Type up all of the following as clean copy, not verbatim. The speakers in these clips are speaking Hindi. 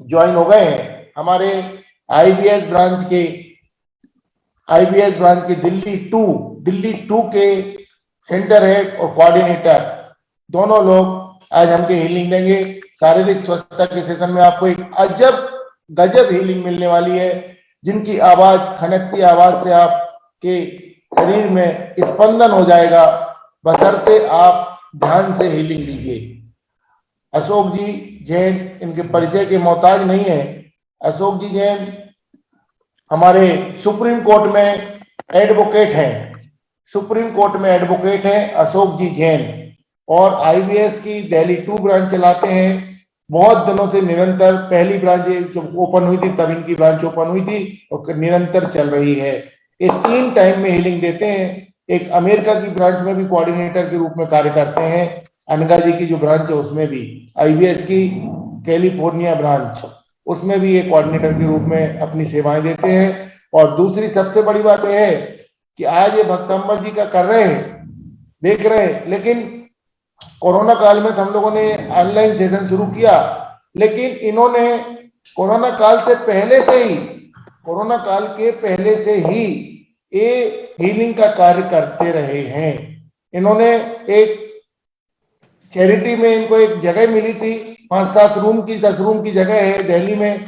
ज्वाइन हो गए हैं। हमारे आईबीएस ब्रांच के दिल्ली टू के सेंटर हेड और कोऑर्डिनेटर दोनों लोग आज हमको हीलिंग देंगे। शारीरिक स्वच्छता के सेशन में आपको एक अजब गजब हीलिंग मिलने वाली है, जिनकी आवाज, खनकती आवाज से आपके शरीर में स्पंदन हो जाएगा, बशर्ते आप ध्यान से हीलिंग लीजिए। अशोक जी जैन इनके परिचय के मोहताज नहीं है। अशोक जी जैन हमारे सुप्रीम कोर्ट में एडवोकेट हैं अशोक जी जैन, और आईबीएस की दिल्ली 2 ब्रांच चलाते हैं बहुत दिनों से निरंतर। पहली ब्रांच जब ओपन हुई थी तब इनकी ब्रांच ओपन हुई थी और निरंतर चल रही है। ये 3 टाइम में हीलिंग देते हैं। एक अमेरिका की ब्रांच में भी कोऑर्डिनेटर के रूप में कार्य करते हैं, अनगा जी की जो ब्रांच है उसमें भी, आईबीएस की कैलिफोर्निया ब्रांच उसमें भी ये कोऑर्डिनेटर के रूप में अपनी सेवाएं देते हैं। और दूसरी सबसे बड़ी बात यह है कि आज ये भक्तंबर जी का कर रहे हैं, देख रहे हैं, लेकिन कोरोना काल में तो हम लोगों ने ऑनलाइन सेशन शुरू किया, लेकिन इन्होंने कोरोना काल के पहले से ही ये हीलिंग का कार्य करते रहे हैं। इन्होंने एक चैरिटी में इनको एक जगह मिली थी, 5-7 रूम की 10 रूम की जगह है दिल्ली में,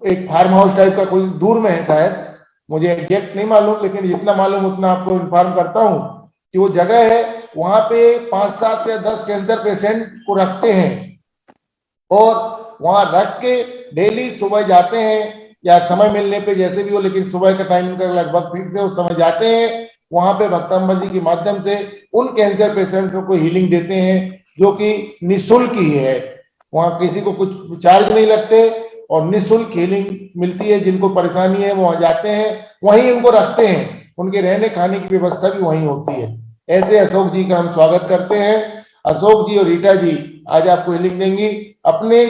एक फार्म हाउस टाइप का, कोई दूर में है शायद, मुझे एग्जैक्ट नहीं मालूम, लेकिन जितना मालूम उतना आपको इन्फॉर्म करता हूँ कि वो जगह है, वहां पे 5-7 या 10 कैंसर पेशेंट को रखते हैं और वहां रख के डेली सुबह जाते हैं या समय मिलने पे जैसे भी हो, लेकिन सुबह का टाइम का लगभग फिक्स है, उस समय जाते हैं वहां पे भक्तंबर जी के माध्यम से उन कैंसर पेशेंटों को हीलिंग देते हैं, जो कि निःशुल्क ही है। वहां किसी को कुछ चार्ज नहीं लगते और निःशुल्क हीलिंग मिलती है। जिनको परेशानी है वो वहां जाते हैं, वहीं उनको रखते हैं, उनके रहने खाने की व्यवस्था भी वहीं होती है। ऐसे अशोक जी का हम स्वागत करते हैं। अशोक जी और रीटा जी आज आपको हीलिंग देंगी। अपने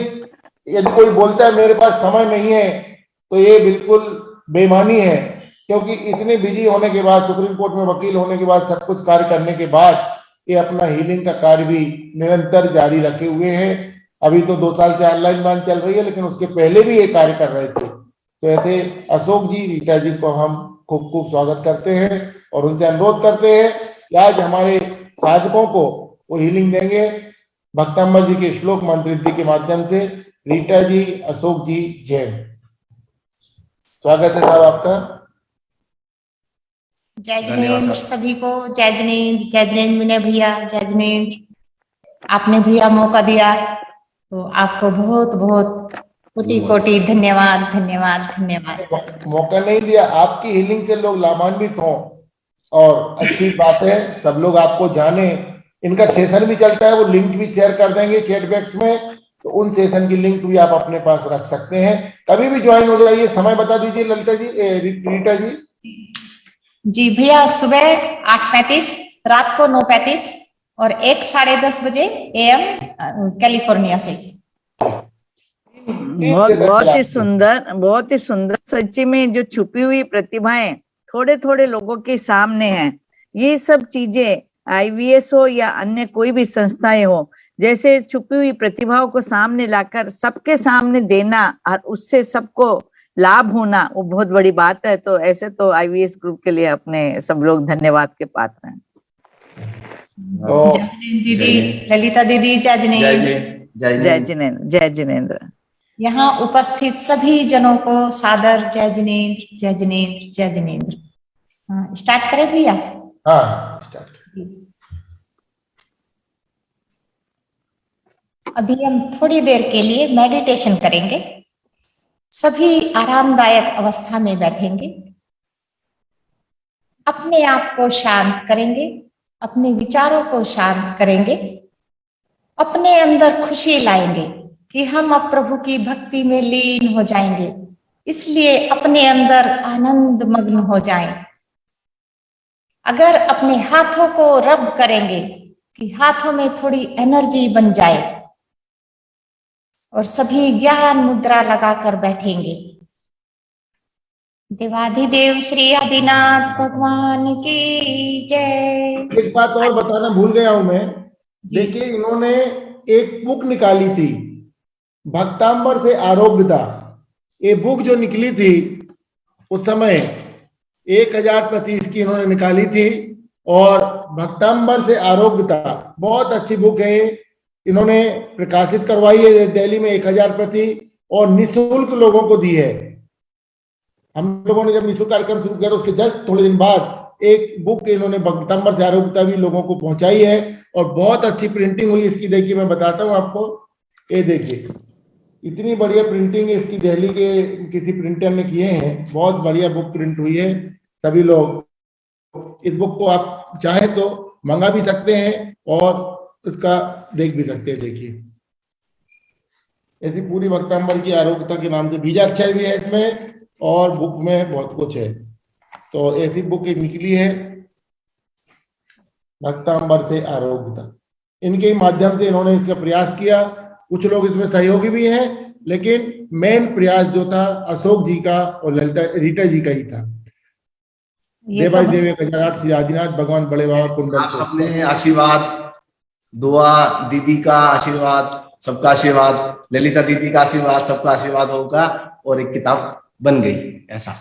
यदि कोई बोलता है मेरे पास समय नहीं है, तो ये बिल्कुल बेईमानी है, क्योंकि इतने बिजी होने के बाद, सुप्रीम कोर्ट में वकील होने के बाद, सब कुछ कार्य करने के बाद ये अपना हीलिंग का कार्य भी निरंतर जारी रखे हुए हैं। अभी तो 2 साल से ऑनलाइन ब्रांच चल रही है, लेकिन उसके पहले भी ये कार्य कर रहे थे। तो ऐसे अशोक जी, रीटा जी को हम खूब खूब स्वागत करते हैं और उनसे अनुरोध करते हैं कि आज हमारे साधकों को वो हीलिंग देंगे भक्तंबर जी के श्लोक मंत्र रिद्धि के माध्यम से। रीटा जी, अशोक जी जैन, स्वागत है साहब आपका। जय जिनेंद्र सभी को, जय जिनेंद्र विनय भैया, जय जिनेंद्र। आपने भैया मौका दिया तो आपको बहुत बहुत कोटि कोटि धन्यवाद। मौका नहीं दिया, आपकी हीलिंग से लोग लाभान्वित हों और अच्छी बात है, सब लोग आपको जाने। इनका सेशन भी चलता है, वो लिंक भी शेयर कर देंगे चैट बॉक्स में, तो उन सेशन की लिंक भी आप अपने पास रख सकते हैं। कभी भी ज्वाइन हो जाइए। समय बता दीजिए ललिता जी, रीटा जी। जी भैया, सुबह 8:35, रात को 9:35 और 1-10:30 बजे AM कैलिफोर्निया से। बहुत ही सुंदर। सच्ची में जो छुपी हुई प्रतिभाएं थोड़े थोड़े लोगों के सामने हैं। ये सब चीजें आईवीएस हो या अन्य कोई भी संस्थाएं हो, जैसे छुपी हुई प्रतिभाओं को सामने लाकर सबके सामने देना और उससे सबको लाभ होना, वो बहुत बड़ी बात है। तो ऐसे तो आईवीएस ग्रुप के लिए अपने सब लोग धन्यवाद के पात्र हैं। दीदी, ललिता दीदी, जय जिनेंद्र। यहाँ उपस्थित सभी जनों को सादर जय जिनेंद्र। स्टार्ट करें भैया? हाँ, स्टार्ट। अभी हम थोड़ी देर के लिए मेडिटेशन करेंगे। सभी आरामदायक अवस्था में बैठेंगे, अपने आप को शांत करेंगे, अपने विचारों को शांत करेंगे, अपने अंदर खुशी लाएंगे कि हम अब प्रभु की भक्ति में लीन हो जाएंगे। इसलिए अपने अंदर आनंद मग्न हो जाएं। अगर अपने हाथों को रब करेंगे कि हाथों में थोड़ी एनर्जी बन जाए, और सभी ज्ञान मुद्रा लगाकर बैठेंगे। देवाधिदेव श्री आदिनाथ भगवान की जय। एक बात और बताना भूल गया हूं मैं। देखिए, इन्होंने एक बुक निकाली थी, भक्तांबर से आरोग्यता, ये बुक जो निकली थी उस समय 1000 प्रति इसकी इन्होंने निकाली थी। और भक्तांबर से आरोग्यता बहुत अच्छी बुक है, इन्होंने प्रकाशित करवाई है दिल्ली में 1000 प्रति और निःशुल्क लोगों को दी है। हम लोगों ने जब निःशुल्क कार्यक्रम शुरू किया तो उसके जस्ट थोड़े दिन बाद एक बुक इन्होंने भक्तांबर से आरोग्यता भी लोगों को पहुंचाई है और बहुत अच्छी प्रिंटिंग हुई इसकी। देखिए मैं बताता हूँ आपको, ये देखिए इतनी बढ़िया प्रिंटिंग है इसकी, दिल्ली के किसी प्रिंटर ने किए हैं, बहुत बढ़िया बुक प्रिंट हुई है। सभी लोग इस बुक को आप चाहे तो मंगा भी सकते हैं और उसका देख भी सकते हैं। देखिए ऐसी पूरी भक्तांबर की आरोग्यता के नाम से बीजाक्षर भी है इसमें और बुक में बहुत कुछ है। तो ऐसी बुक एक निकली है भक्तांबर से आरोग्यता, इनके माध्यम से इन्होंने इसका प्रयास किया। कुछ लोग इसमें सहयोगी भी हैं, लेकिन मेन प्रयास जो था अशोक जी का और ललिता रीटा जी का ही था। देवाई देव 1008 श्री आदिनाथ भगवान बड़े बाबा कुंडल। आप सबने आशीर्वाद, दुआ, दीदी का आशीर्वाद, सबका आशीर्वाद, ललिता दीदी का आशीर्वाद, सबका आशीर्वाद होगा और एक किताब बन गई। ऐसा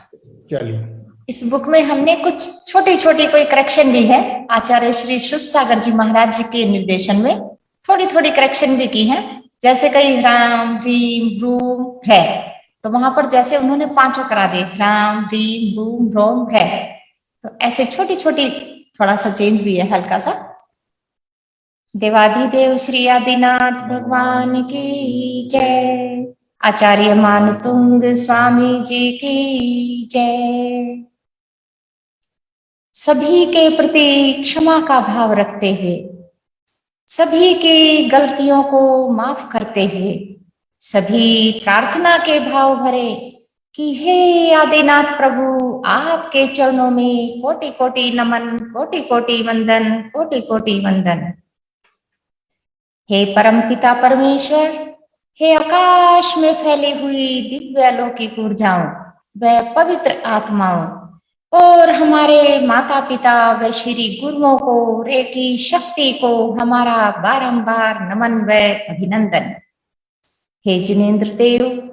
चलिए इस बुक में हमने कुछ छोटी छोटी कोई करेक्शन भी है, आचार्य श्री शुद्ध सागर जी महाराज जी के निर्देशन में थोड़ी थोड़ी करेक्शन भी की है। जैसे कई राम रीम रूम है, तो वहां पर जैसे उन्होंने 5 करा दिए, राम रीम रूम रोम है, तो ऐसे छोटी छोटी थोड़ा सा चेंज भी है हल्का सा। देवाधिदेव श्री आदिनाथ भगवान की जय, आचार्य मानुतुंग स्वामी जी की जय। सभी के प्रति क्षमा का भाव रखते हुए, सभी की गलतियों को माफ करते हुए, सभी प्रार्थना के भाव भरे कि हे आदिनाथ प्रभु, आपके चरणों में कोटि कोटि नमन, कोटि कोटि वंदन, कोटि कोटि वंदन। हे परमपिता परमेश्वर, हे आकाश में फैली हुई दिव्य अलौकिक ऊर्जाओं व पवित्र आत्माओं और हमारे माता पिता व श्री गुरुओं को, रेकी शक्ति को हमारा बारंबार नमन व अभिनंदन। हे जिनेंद्र देव,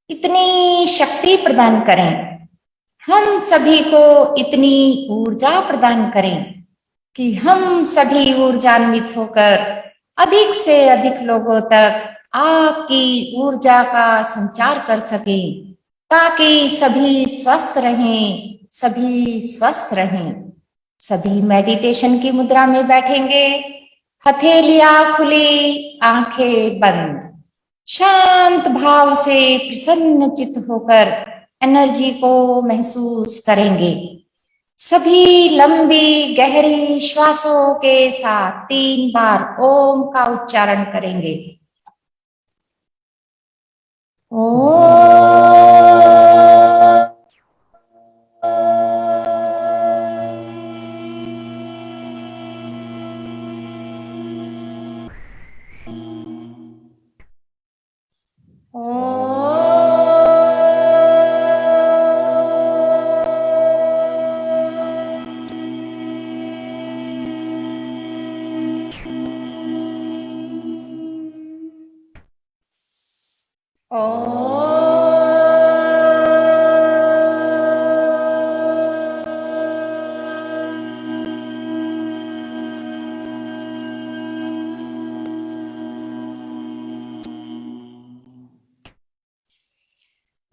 इतनी शक्ति प्रदान करें, हम सभी को इतनी ऊर्जा प्रदान करें कि हम सभी ऊर्जान्वित होकर अधिक से अधिक लोगों तक आपकी ऊर्जा का संचार कर सकें, ताकि सभी स्वस्थ रहें, सभी स्वस्थ रहें। सभी मेडिटेशन की मुद्रा में बैठेंगे, हथेलियां खुली, आंखें बंद, शांत भाव से प्रसन्न चित्त होकर एनर्जी को महसूस करेंगे। सभी लंबी गहरी श्वासों के साथ 3 बार ओम का उच्चारण करेंगे। ओम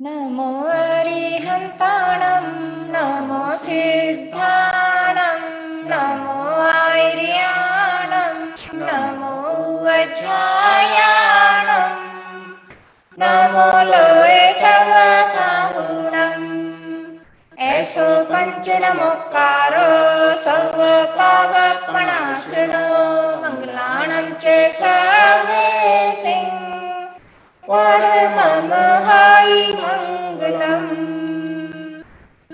नमो अरिहन्ताणं, नमो सिद्धाणं, नमो आर्याणं, नमो वज्रायाणं, नमो लोये सर्वसाहुणम्। ऐसो पञ्चनमोक्कारो सर्वपावपणासनो मङ्गलानं च सर्वेसिं परममहाय मंगलम।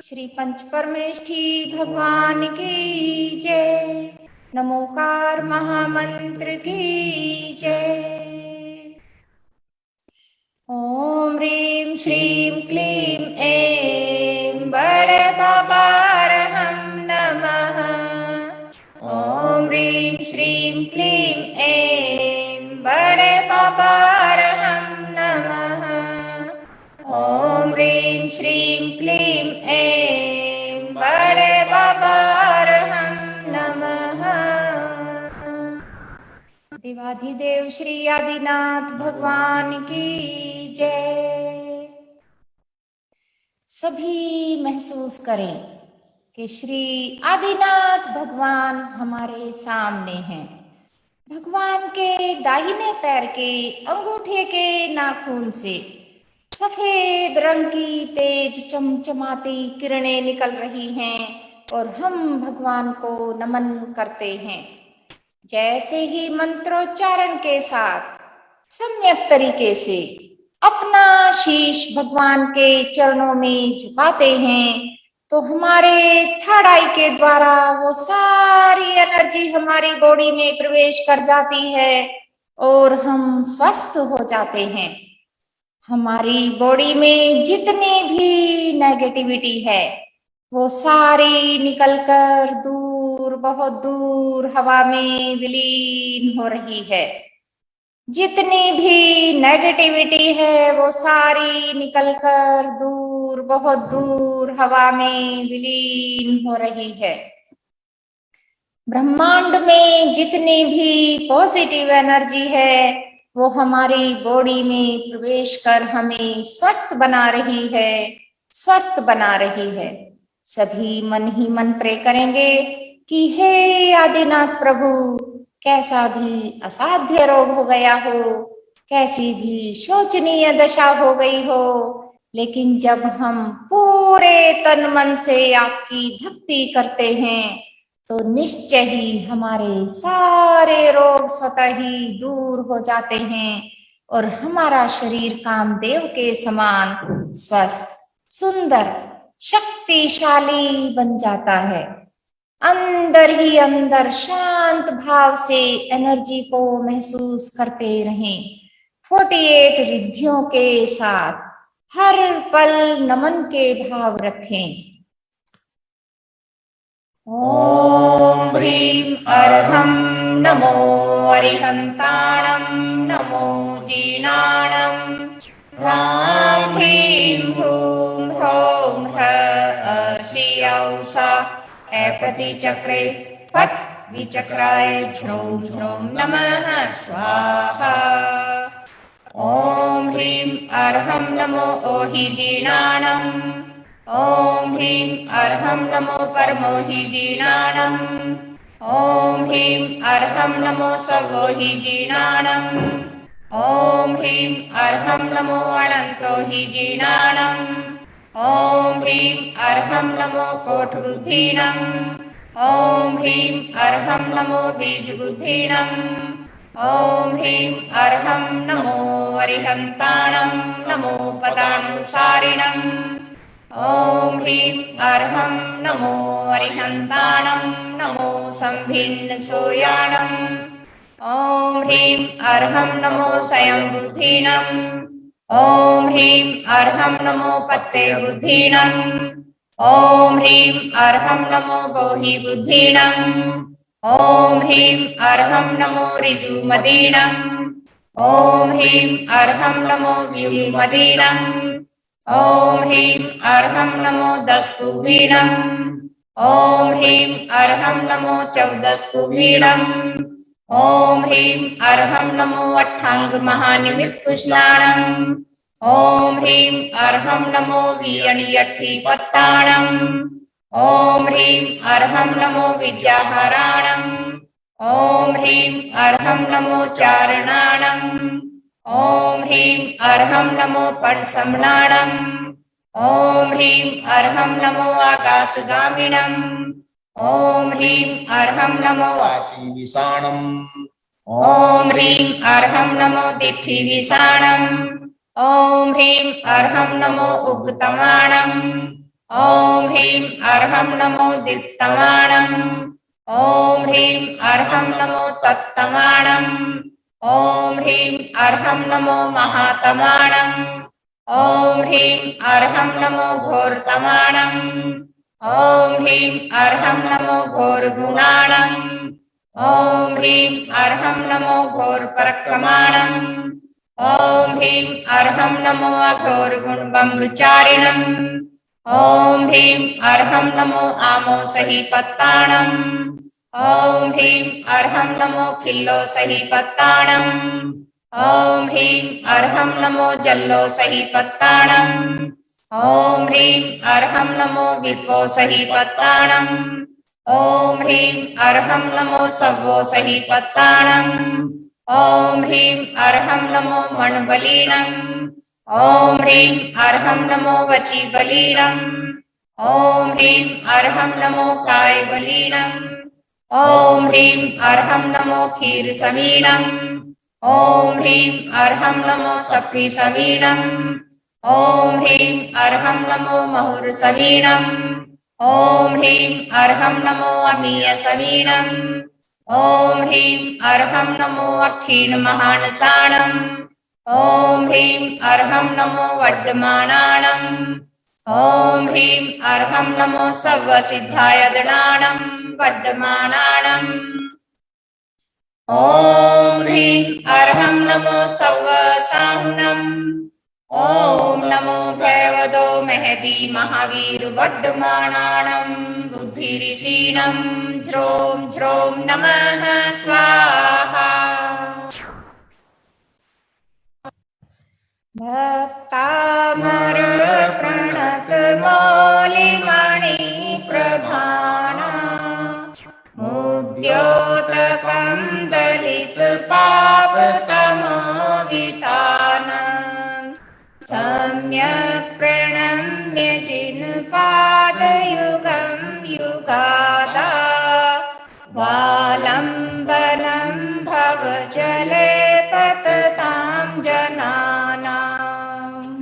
श्री पंच परमेष्ठी भगवान की जय, नमोकार महामंत्र की जय। ओम ह्रीं श्रीं क्लीं ऐं बड़े बाबारहं नमः। ओम ह्रीं श्रीं क्लीं ऐं बड़े बाबारहं नमः। श्रीं क्लीं ऐं बड़े बाबा अरहं नमः। देवाधिदेव श्री आदिनाथ भगवान की जय। सभी महसूस करें कि श्री आदिनाथ भगवान हमारे सामने हैं। भगवान के दाहिने पैर के अंगूठे के नाखून से सफेद रंग की तेज चमचमाती किरणें निकल रही हैं और हम भगवान को नमन करते हैं। जैसे ही मंत्रोच्चारण के साथ सम्यक तरीके से अपना शीश भगवान के चरणों में झुकाते हैं तो हमारे थर्ड आई के द्वारा वो सारी एनर्जी हमारी बॉडी में प्रवेश कर जाती है और हम स्वस्थ हो जाते हैं। हमारी बॉडी में जितनी भी नेगेटिविटी है वो सारी निकलकर दूर, बहुत दूर हवा में विलीन हो रही है। जितनी भी नेगेटिविटी है वो सारी निकलकर दूर, बहुत दूर हवा में विलीन हो रही है। ब्रह्मांड में जितनी भी पॉजिटिव एनर्जी है वो हमारी बॉडी में प्रवेश कर हमें स्वस्थ बना रही है, स्वस्थ बना रही है। सभी मन ही मन प्रे करेंगे कि हे आदिनाथ प्रभु, कैसा भी असाध्य रोग हो गया हो, कैसी भी शोचनीय दशा हो गई हो, लेकिन जब हम पूरे तन मन से आपकी भक्ति करते हैं तो निश्चय ही हमारे सारे रोग स्वतः ही दूर हो जाते हैं और हमारा शरीर कामदेव के समान स्वस्थ, सुंदर, शक्तिशाली बन जाता है। अंदर ही अंदर शांत भाव से एनर्जी को महसूस करते रहें। 48 रिद्धियों के साथ हर पल नमन के भाव रखें। ओम ह्रीं अर्हं नमो अरिहंताणं नमो जीनाणं ह्रां ह्रीं ह्रूं ह्रौं ह्रः श्रियं सा प्रतिचक्रे फट् विचक्राय झ्रौं झ्रौं नमः स्वाहा। ओम ह्रीं अर्हं नमो ओहिजीनाणं ओम ह्रीं अर्हं नमो परमोहिजीनाणं ओम ह्रीं अर्हं नमो सर्वोहिजीनाणं ओम ह्रीं अर्हं नमो अनन्तोहिजीनाणं ओम ह्रीं अर्हं नमो कोटिबुद्धीनं ओम ह्रीं अर्हं नमो बीजबुद्धीनं ओम ह्रीं अर्हं नमो अरिहंताणं नमो पदानुसारिणं ओम ह्रीं अर्हं नमो अरिहंताणं नमो संभिन्न सोयाणं ओम ह्रीं अर्हं नमो स्वयंबुद्धीनं ओम ह्रीं अर्हं नमो पत्ते बुद्धीनं ओम ह्रीं अर्हं नमो गोहि बुद्धीनं ओम ह्रीं अर्हं नमो ऋजुमदीनं ओम ह्रीं अर्हं नमो व्यूमदीनं ओम ह्रीं अर्हं नमो दस्कुवीणं ओम ह्रीं अर्हं नमो चौदस्कुवीणं ओम ह्रीं अर्हं नमो अट्ठांग महानिमित कुशलाणं ओम ह्रीं अर्हं नमो वियणयट्ठी पत्ताणं ओम ह्रीं अर्हं नमो विद्याहाराणं ओम ह्रीं अर्हं नमो चारणाणं ओम ह्रीं अर्हं नमो पट्समनाणं ओम ह्रीं अर्हं नमो आकाशगामिनं ओम ह्रीं अर्हं नमो वासीविषाणम् ओम ह्रीं अर्हं नमो दिट्ठिविषाणं ओम ह्रीं अर्हं नमो उग्तमाणं ओम ह्रीं अर्हं नमो दिक्तमाणं ओम ह्रीं अर्हं नमो तत्तमाणं ओम ह्रीं अर्हं नमो महातमाणं ओम ह्रीं अर्हं नमो घोरतमाणं ओम ह्रीं अर्हं नमो घोरगुणाणं ओम ह्रीं अर्हं नमो घोरपरक्रमाणं ॐ ह्रीं अर्हं नमो अघोरगुणबम्बचारिणम् ॐ ह्रीं अर्हं नमो आमोसहिपत्ताणम् ॐ ह्रीं अर्हं नमो खिल्लोसहिपत्ताणम् ॐ ह्रीं अर्हं नमो जल्लोसहिपत्ताणम् ॐ ह्रीं अर्हं नमो विप्पोसहिपत्ताणम् ॐ ह्रीं अर्हं नमो सव्वोसहिपत्ताणम् ॐ ह्रीं अर्हं नमो मणबलीणम् ॐ ह्रीं अर्हं नमो वचीबलीणम् ॐ ह्रीं अर्हं नमो कायबलीणम् ॐ ह्रीं अर्हं नमो क्षीरसमीणम् ॐ ह्रीं अर्हं नमो सखीसमीणम् ॐ ह्रीं अर्हं नमो महुरसमीणम् ॐ ह्रीं अर्हं नमो अमीयसमीणम् ॐ ह्रीं अर्हं नमो अक्षीणमहानसाणम् ॐ ह्रीं अर्हं नमो वड्डमाणाणम् ॐ ह्रीं अर्हं नमो सव्वसिद्धायदणाणम् वड्डमाणाणम् ॐ ह्रीं अर्हं नमो सव्वसाहुणम् ॐ नमो भगवतो महती महावीर वड्डमाणाणम् बुद्धिरिषीणम् ज्रों ज्रों नमः स्वाहा। भक्तामर प्रणत मौलिमणि प्रभाणा मुद्योतकं दलित पाप तमोविताना सम्यक् प्रणम्य जिन पादयुगं युगादा वालम्बनं भवजले पततां जनानाम्।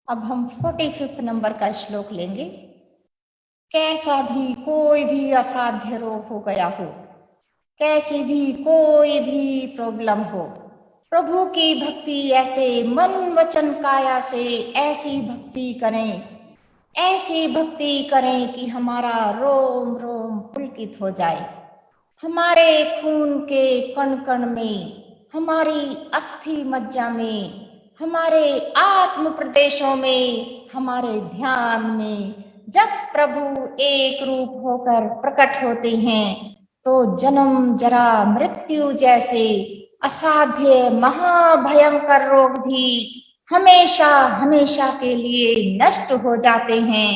अब हम 45 नंबर का श्लोक लेंगे। कैसा भी कोई भी असाध्य रोग हो गया हो, कैसी भी कोई भी प्रॉब्लम हो, प्रभु की भक्ति ऐसे मन वचन काया से ऐसी भक्ति करें, ऐसी भक्ति करें कि हमारा रोम रोम पुलकित हो जाए, हमारे खून के कण कण में, हमारी अस्थि मज्जा में, हमारे आत्म प्रदेशों में, हमारे ध्यान में जब प्रभु एक रूप होकर प्रकट होते हैं तो जन्म जरा मृत्यु जैसे असाध्य महाभयंकर रोग भी हमेशा हमेशा के लिए नष्ट हो जाते हैं।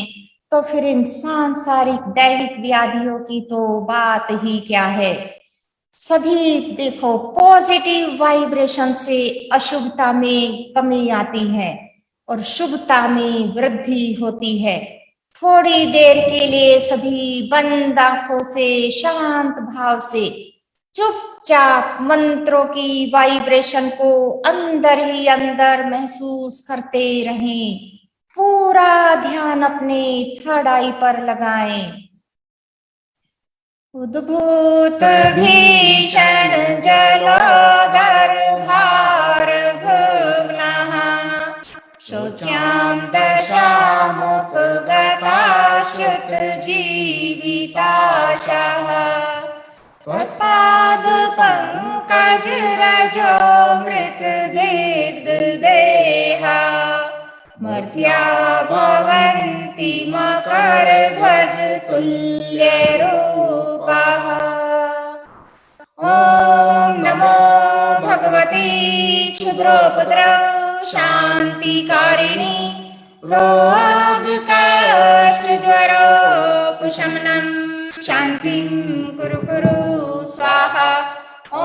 तो फिर इन सांसारिक दैहिक व्याधियों की तो बात ही क्या है। सभी देखो पॉजिटिव वाइब्रेशन से अशुभता में कमी आती है और शुभता में वृद्धि होती है। थोड़ी देर के लिए सभी बंद आंखों से शांत भाव से चुपचाप मंत्रों की वाइब्रेशन को अंदर ही अंदर महसूस करते रहें। पूरा ध्यान अपने थर्ड आई पर लगाएं। उद्भूत भीषण जलोदर भार भुग्नः शोच्यां दशामुपगता श्रुत जीविताशः त्वत्पाद पंकज रजो मृत दिग्ध देहा मर्त्या भवन्ति मकर ध्वज तुल्य रूपः। ॐ नमो भगवती क्षुद्रोपद्रव शान्तिकारिणी रोग कष्ट ज्वरोपशमनं शान्तिं कुरु कुरु स्वाहा। ॐ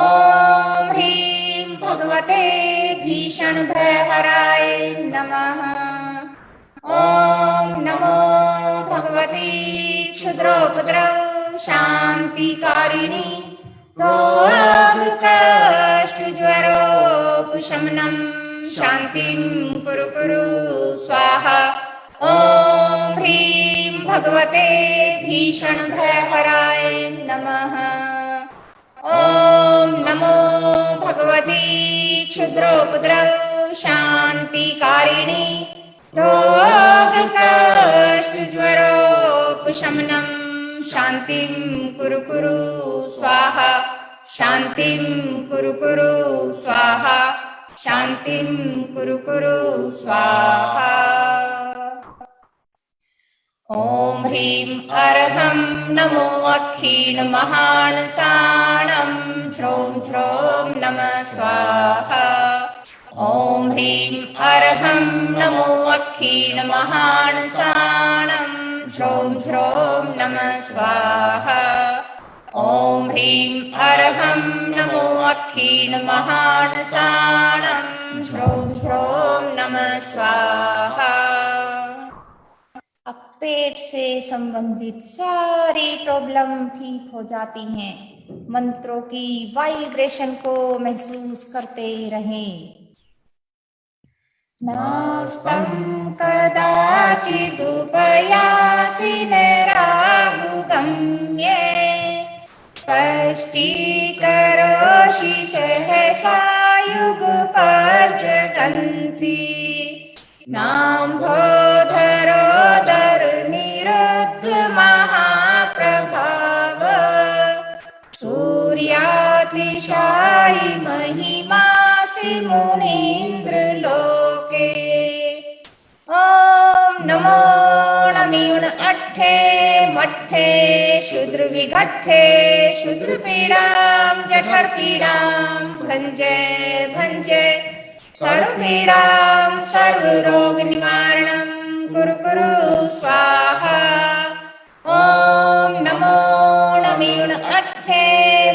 ह्रीं भगवते भीषण भयहराय नमः। ॐ नमो भगवती क्षुद्रोपद्रव शान्तिकारिणी रोग कष्ट ज्वरोपशमनं शान्तिं कुरु कुरु स्वाहा। ॐ ह्रीं भगवते भीषण भयहराय नमः। ॐ नमो भगवती क्षुद्रोपद्रव शान्तिकारिणी रोग कष्ट ज्वरोपशमनं शान्तिं कुरु कुरु स्वाहा। शान्तिं कुरु कुरु स्वाहा। शान्तिं कुरु कुरु स्वाहा। ॐ ह्रीं अर्हं नमो अक्षीणमहानसाणं ह्रौं ह्रौं नमः स्वाहा। ॐ ह्रीं अर्हं नमो अक्षीणमहानसाणं ह्रौं ह्रौं नमः स्वाहा। ॐ ह्रीं अर्हं नमो अक्षीणमहानसाणं ह्रौं ह्रौं नमः स्वाहा। अब पेट से संबंधित सारी प्रॉब्लम ठीक हो जाती हैं। मंत्रों की वाइब्रेशन को महसूस करते रहें। नास्तं कदाचिदुपयासि नैराहुगम्ये स्पष्टीकरोषि सहसा युगपज्जगन्ति नाम्भोधरोदरनिरुद्ध महाप्रभाव सूर्यातिशायि महिमासि मुनीन्द्रलोके। ॐ नमो नमीण अट्ठे मट्ठे शूद्र विघट्ठे शूद्र पीड़ां जठर पीड़ां भंजे भंजे सर्व पीड़ां सर्व रोग निवारणं कुरु कुरु स्वाहा। ॐ नमो नमीण अट्ठे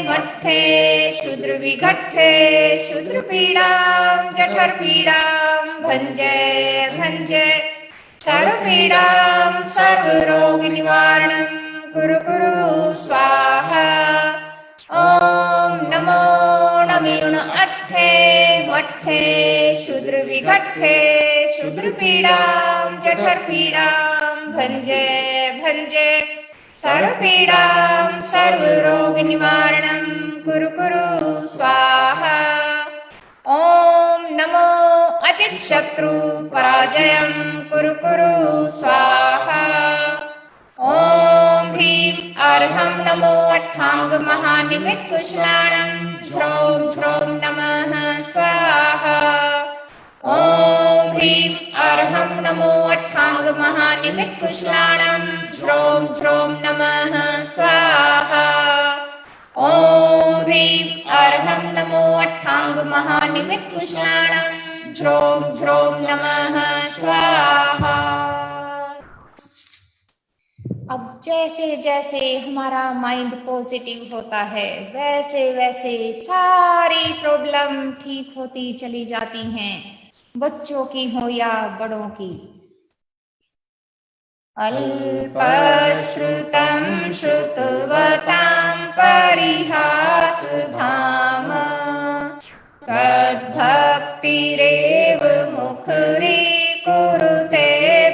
मट्ठे शूद्र विघट्ठे शूद्र पीड़ां जठर पीड़ां भंजे भंजे सर्व पीड़ां सर्व रोग निवारणं कुरु कुरु स्वाहा। ॐ नमो नमीण अट्ठे मट्ठे शूद्र विघट्ठे शूद्र पीड़ां जठर पीड़ां भंजे भंजे सर्व पीड़ां सर्व रोग निवारणं कुरु कुरु स्वाहा। ॐ नमो अजित शत्रु पराजयं कुरु कुरु स्वाहा। ॐ ह्रीं अर्हं नमो अट्ठांग महानिमित्त कुशलाणं ह्रौं ह्रौं नमः स्वाहा। ॐ ह्रीं अर्हं नमो अट्ठांग महानिमित्त कुशलाणं ह्रौं ह्रौं नमः स्वाहा। ॐ ह्रीं अर्हं नमो अट्ठांग महानिमित्त कुशलाणं ह्रौं ह्रौं नमः स्वाहा। अब जैसे जैसे हमारा माइंड पॉजिटिव होता है वैसे वैसे सारी प्रॉब्लम ठीक होती चली जाती हैं, बच्चों की हो या बड़ों की। अल्पश्रुतं श्रुतवतां परिहासधाम तद्भक्तिरेव मुखरीकुरुते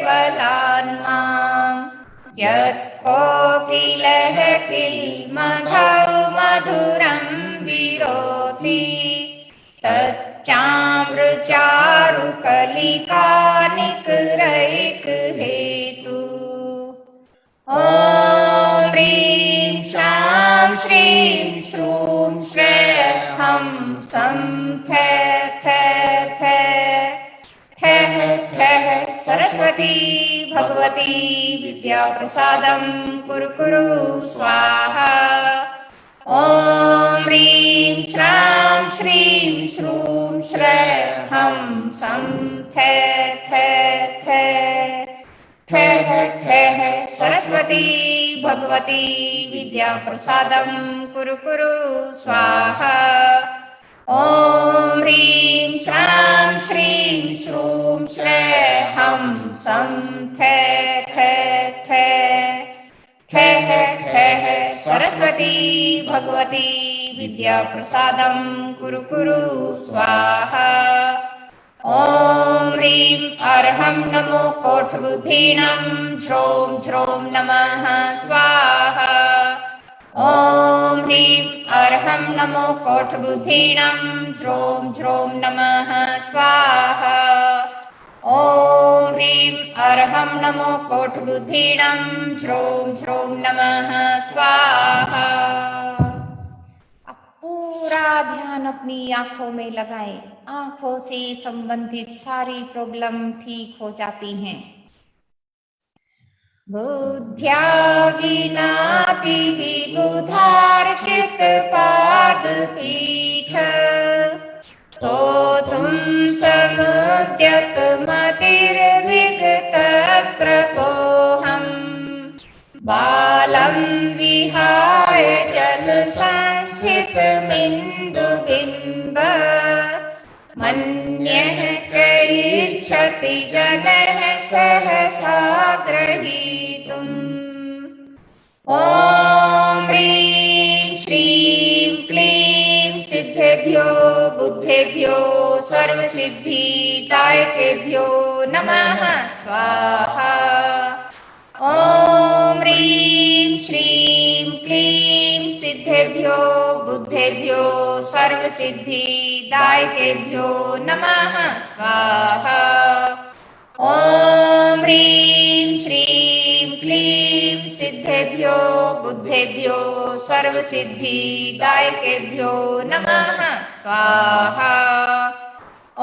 बलान्माम् यत्कोकिलः किल्मधौ मधुरं विरोधि तच्चामृचारुकलिकानिकरैकहेतु। ॐ ह्रीं श्रां श्रीं श्रूं श्रेयं सं थे थे थे ठः ठः सरस्वती भगवती विद्या प्रसादं कुरु कुरु स्वाहा। ॐ ह्रीं श्रां श्रीं श्रूं श्रेयं सं थे थे थे ठः ठः सरस्वती भगवती विद्या प्रसादं कुरु कुरु स्वाहा। ॐ ह्रीं श्रां श्रीं श्रूं श्रेयं सं थे थे थे ठः ठः सरस्वती भगवती विद्या प्रसादं कुरु कुरु स्वाहा। ॐ ह्रीं अर्हं नमो कोटबुद्धीनं ह्रौं ह्रौं नमः स्वाहा। ॐ ह्रीं अर्हं नमो कोटबुद्धीनं ह्रौं ह्रौं नमः स्वाहा। ॐ ह्रीं अर्हं नमो कोटबुद्धीनं ह्रौं ह्रौं नमः स्वाहा। अब पूरा ध्यान ध्यान अपनी आंखों में लगाएं। आंखों से संबंधित सारी प्रॉब्लम ठीक हो जाती हैं। बुद्ध्या विनापि विबुधार्चित पाद पीठ स्तोतुं समुद्यत मतिर्विगतत्रपोऽहम् बालं विहाय जलसंस्थितमिन्दुबिम्ब मन्यः कैच्छति जनः सहसा ग्रहीतुम्। ॐ ह्रीं श्रीं क्लीं सिद्धेभ्यो बुद्धेभ्यो सर्वसिद्धिदायकेभ्यो नमः स्वाहा। ॐ ह्रीं श्रीं क्लीं सिद्धेभ्यो बुद्धेभ्यो सर्वसिद्धिदायकेभ्यो नमः स्वाहा। ॐ ह्रीं श्रीं क्लीं सिद्धेभ्यो बुद्धेभ्यो सर्वसिद्धिदायकेभ्यो नमः स्वाहा। ॐ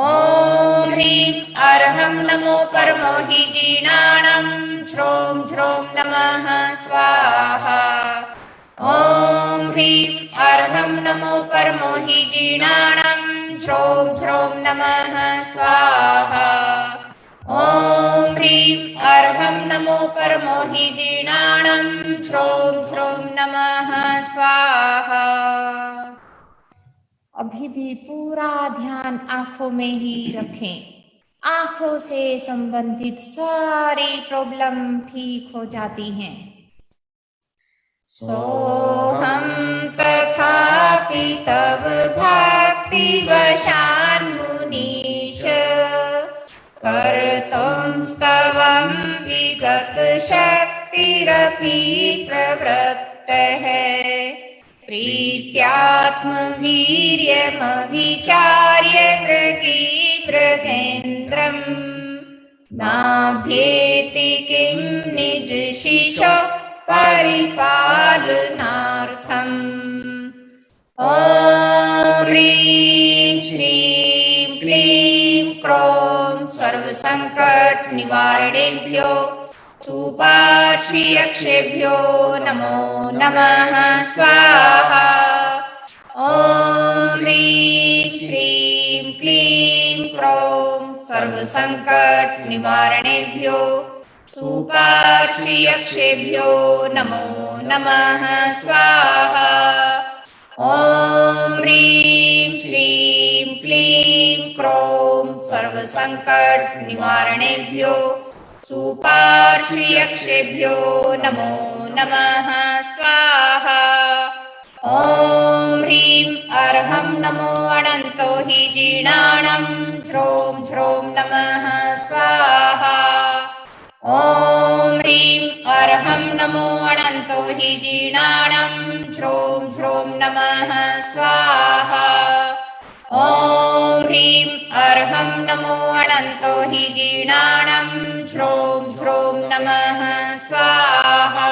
ह्रीं अर्हं नमो परमो हि जीर्णाणं श्रों श्रों नमः स्वाहा। ॐ ह्रीं अर्हं नमो परमो हि जीर्णाणं श्रों श्रों नमः स्वाहा। ॐ ह्रीं अर्हं नमो परमो हि जीर्णाणं श्रों श्रों नमः स्वाहा। अभी भी पूरा ध्यान आंखों में ही रखें। आंखों से संबंधित सारी प्रॉब्लम ठीक हो जाती हैं। सोहम तथापि तव भक्ति वशान्मुनीश कर्तुं स्तवं विगत शक्तिरपि प्रवृत्तः प्रीत्यात्मवीर्यमविचार्य मृगीमृगेन्द्रम् नाभ्येति किं निज शिशो परिपालनार्थम्। ॐ ह्रीं श्रीं क्लीं क्रों सर्वसंकट निवारणेभ्यो सुपार्श्वयक्षेभ्यो नमो नमः स्वाहा। ॐ ह्रीं श्रीं क्लीं क्रों सर्वसंकट निवारणेभ्यो सुपार्श्वयक्षेभ्यो नमो नमः स्वाहा। ॐ ह्रीं श्रीं क्लीं क्रों सर्वसंकट निवारणेभ्यो सुपार्श्वयक्षेभ्यो नमो नमः स्वाहा। ॐ ह्रीं अर्हं नमो अनन्तो हि जीर्णाणं श्रों श्रों नमः स्वाहा। ॐ ह्रीं अर्हं नमो अनन्तो हि जीर्णाणं श्रों श्रों नमः स्वाहा। ॐ ह्रीं अर्हं नमो अनन्तो हि जीर्णाणं श्रों श्रों नमः स्वाहा।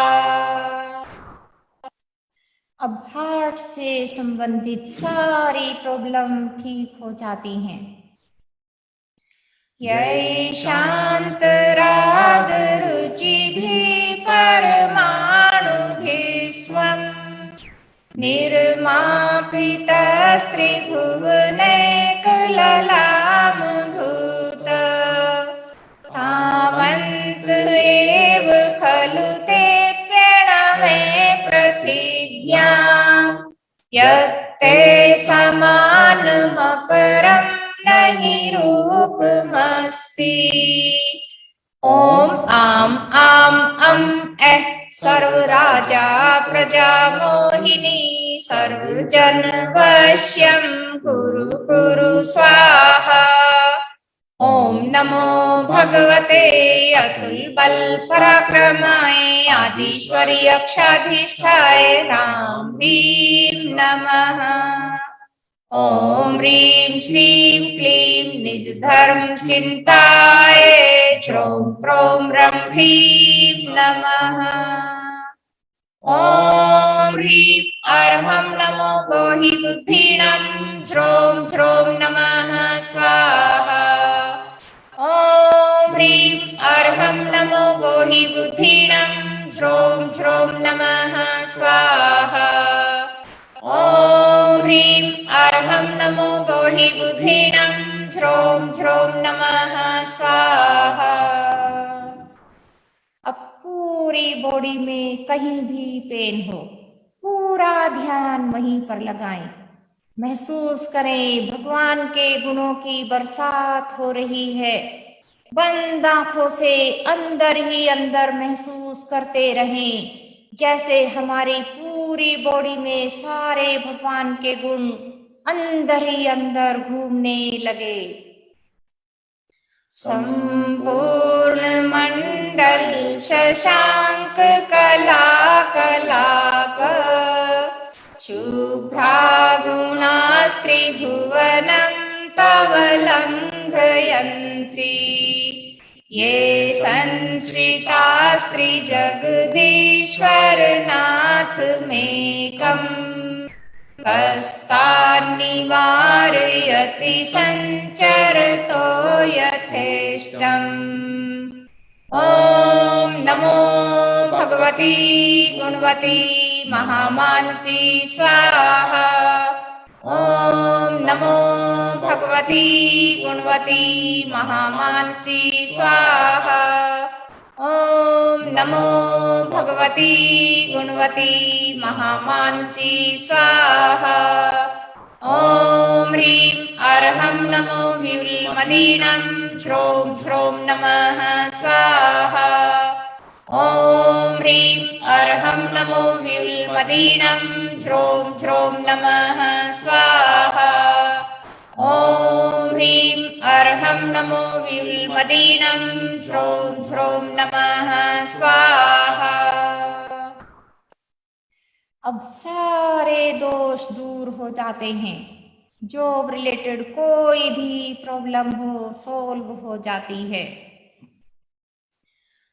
अब हार्ट से संबंधित सारी प्रॉब्लम ठीक हो जाती हैं। यै शांत राग रुचि भी परमाणुभिस्त्वं निर्मापितस्त्रिभुवनैकललामभूत तावन्त एव खलु ते प्रणवे पृथिव्यां यत्ते समानमपरं नहि रूपमस्ति। ओम आम आम अम एह सर्वराजा प्रजा मोहिनी सर्वजन वश्यं कुरु कुरु स्वाहा। ओम नमो भगवते अतुल बल पराक्रमाय आदिश्वरी अक्षाधिष्ठाय राम ह्रीं नमः। ओम ह्रीं श्रीं क्लीं निज धर्म चिंताय श्रों प्रों रं ह्रीं नमः। ओम ह्रीं अर्हं नमो गोहि बुद्धिनं ह्रों ह्रों नमः स्वाहा। ॐ ह्रीं अर्हं नमो गोहि बुद्धिनं ह्रों ह्रों नमः स्वाहा। ॐ ह्रीं अर्हं नमो गोहि बुद्धिनं ह्रों ह्रों नमः स्वाहा। अब पूरी बॉडी में कहीं भी पेन हो, पूरा ध्यान वहीं पर लगाएं। महसूस करें भगवान के गुणों की बरसात हो रही है। बंद आंखों से अंदर ही अंदर महसूस करते रहें, जैसे हमारी पूरी बॉडी में सारे भगवान के गुण अंदर ही अंदर घूमने लगे। संपूर्ण मंडल शशांक कला कलाप शुभ्रागुणास्त्रिभुवनं तव लङ्घयन्ति ये संश्रितास्त्रिजगदीश्वरनाथ मेकम् कस्तान्निवारयति संचरतो यथेष्टम्। ॐ नमो भगवती गुणवती महामानसी स्वाहा। ॐ नमो भगवती गुणवती महामानसी स्वाहा। ॐ नमो भगवती गुणवती महामानसी स्वाहा। ॐ ह्रीं अर्हं नमो विल्मदीनं ह्रों ह्रों नमः स्वाहा। ॐ ह्रीं अर्हं नमो विल्मदीनं ह्रों ह्रों नमः स्वाहा। ॐ ह्रीं अर्हं नमो विल्मदीनं ह्रों ह्रों नमः स्वाहा। अब सारे दोष दूर हो जाते हैं। जॉब रिलेटेड कोई भी प्रॉब्लम हो सॉल्व हो जाती है।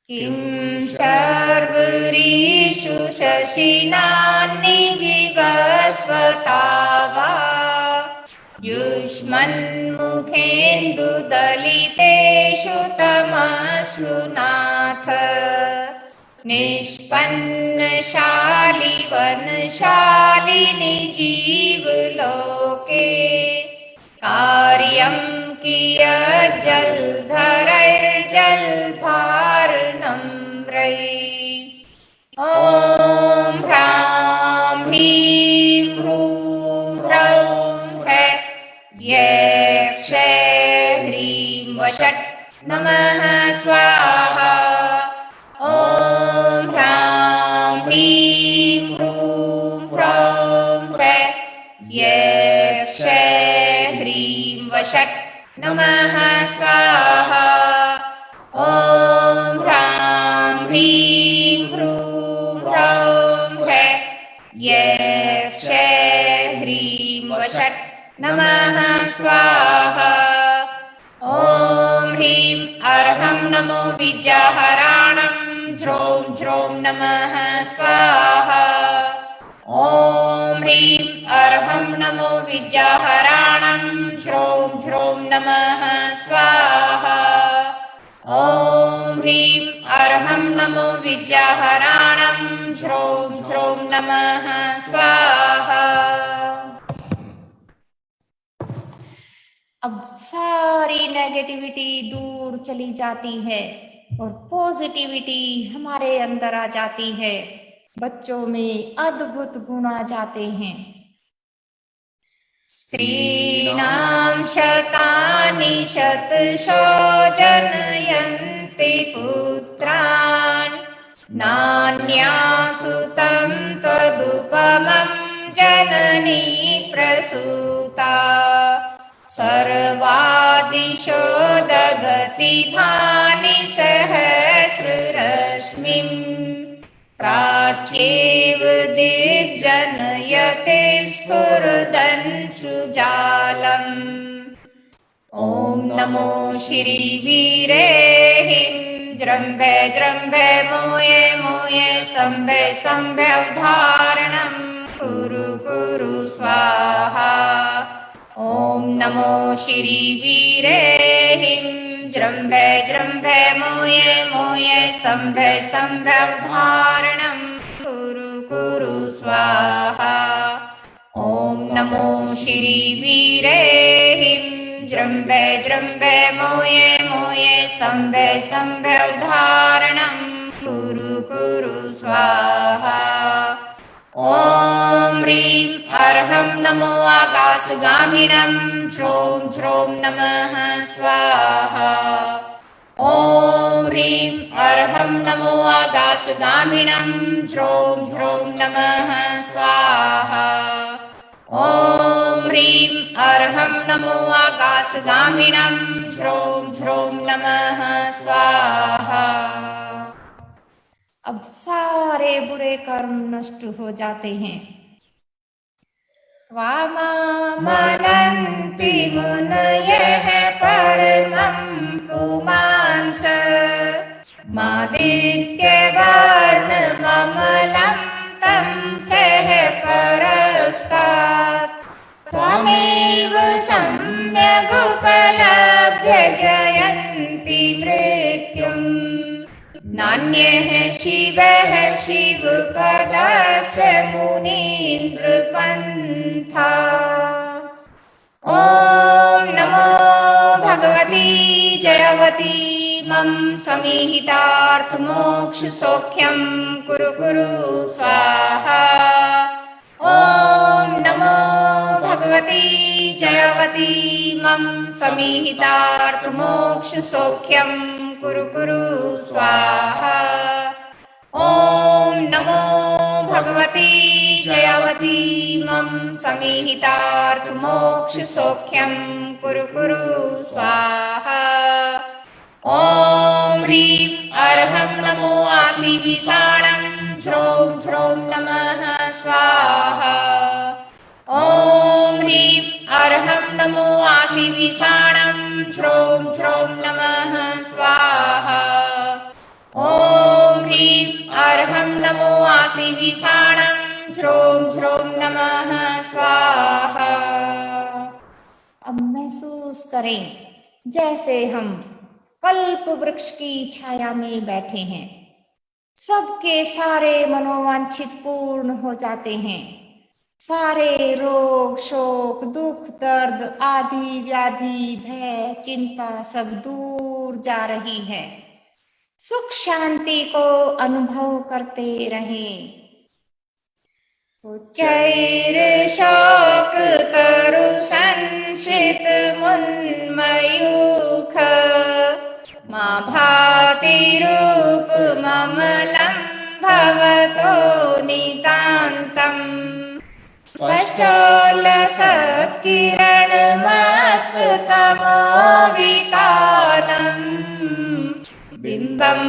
किं शर्वरीषु शशिनानि विवस्वता वा युष्मन्मुखेन्दुदलितेषु तमसु नाथ निष्पन्नशाली वनशालिनि जीवलोके कार्यं कियत् जलधरैर्जलभारनम्रैः। ॐ ह्रां ह्रीं ह्रूं ह्रौं ह्रैं यक्षे ह्रीं वषट् नमः स्वाहा। ॐ ह्रां ह्रीं ह्रूं ह्रौं ह्रैं यक्षे ह्रीं वषट् नमः स्वाहा। ॐ ह्रां ह्रीं ह्रूं ह्रौं ह्रैं यक्षे ह्रीं वषट् नमः स्वाहा। ॐ ह्रीं अर्हं नमो विद्याहराणं ह्रों ह्रों नमः स्वाहा। ॐ ह्रीं अर्हं नमो विद्याहराणं ह्रों ह्रों नमः स्वाहा। ॐ ह्रीं अर्हं नमो विद्याहराणं ह्रों ह्रों नमः स्वाहा। अब सारी नेगेटिविटी दूर चली जाती है और पॉजिटिविटी हमारे अंदर आ जाती है। बच्चों में अद्भुत गुण आ जाते हैं। स्त्रीणां शतानि शतशो जनयन्ति पुत्रान् नान्यासु तं त्वदुपमं जननी प्रसूता सर्वादिशो ददति भानि सहस्ररश्मिं प्राच्येव दिग्जनयते स्फुरदंशुजालम्। ॐ नमो श्रीवीरेहिं जृम्भे जृम्भे मोये मोये स्तम्भे स्तम्भे अवधारणं कुरु कुरु स्वाहा। ॐ नमो श्री वीरेहिं जृम्भे जृम्भे मोये मोये स्तम्भे स्तम्भे उद्धारणं कुरु कुरु स्वाहा। ॐ नमो श्री वीरेहिं जृम्भे जृम्भे मोये मोये स्तम्भे स्तम्भे उद्धारणं कुरु कुरु स्वाहा। ॐ ह्रीं अर्हं नमो आकाशगामिनं श्रों श्रों नमः स्वाहा। ॐ ह्रीं अर्हं नमो आकाशगामिनं श्रों श्रों नमः स्वाहा। ॐ ह्रीं अर्हं नमो आकाशगामिनं श्रों श्रों नमः स्वाहा। अब सारे बुरे कर्म नष्ट हो जाते हैं। त्वामामनन्ति मुनयः परमं पुमांस मादित्यवर्णममलं तं सह परस्तात् त्वमेव सम्यगुपलभ्य जयन्ति मृत्युम् नान्यः शिवः शिवपदस्य मुनीन्द्रपन्था। ॐ नमो भगवती जयवती मम समीहितार्थमोक्षसौख्यं कुरु कुरु स्वाहा। ॐ नमो भगवती जयवती मम समीहितार्थमोक्षसौख्यं कुरु कुरु स्वाहा। ॐ नमो भगवती जयवती मम समीहितार्थमोक्षसौख्यं कुरु कुरु स्वाहा। ॐ ह्रीं अर्हं नमो आसीविषाणं श्रों श्रों नमः स्वाहा। ॐ ह्रीं अर्हं नमो आसीविषाणं श्रों श्रों नमः स्वाहा। ॐ ह्रीं अर्हं नमो आसीविषाणं श्रों श्रों नमः स्वाहा। अब महसूस करें जैसे हम कल्प वृक्ष की छाया में बैठे हैं। सबके सारे मनोवांछित पूर्ण हो जाते हैं। सारे रोग शोक दुख दर्द आदि व्याधि भय चिंता सब दूर जा रही है। सुख शांति को अनुभव करते रहें। उच्चैर शोक तरु संश्रित मुन्मयूख मा भाति रूप ममलं भवतो नितान्तम् स्पष्टोल्लसत्किरणमस्ततमोवितानम् बिम्बं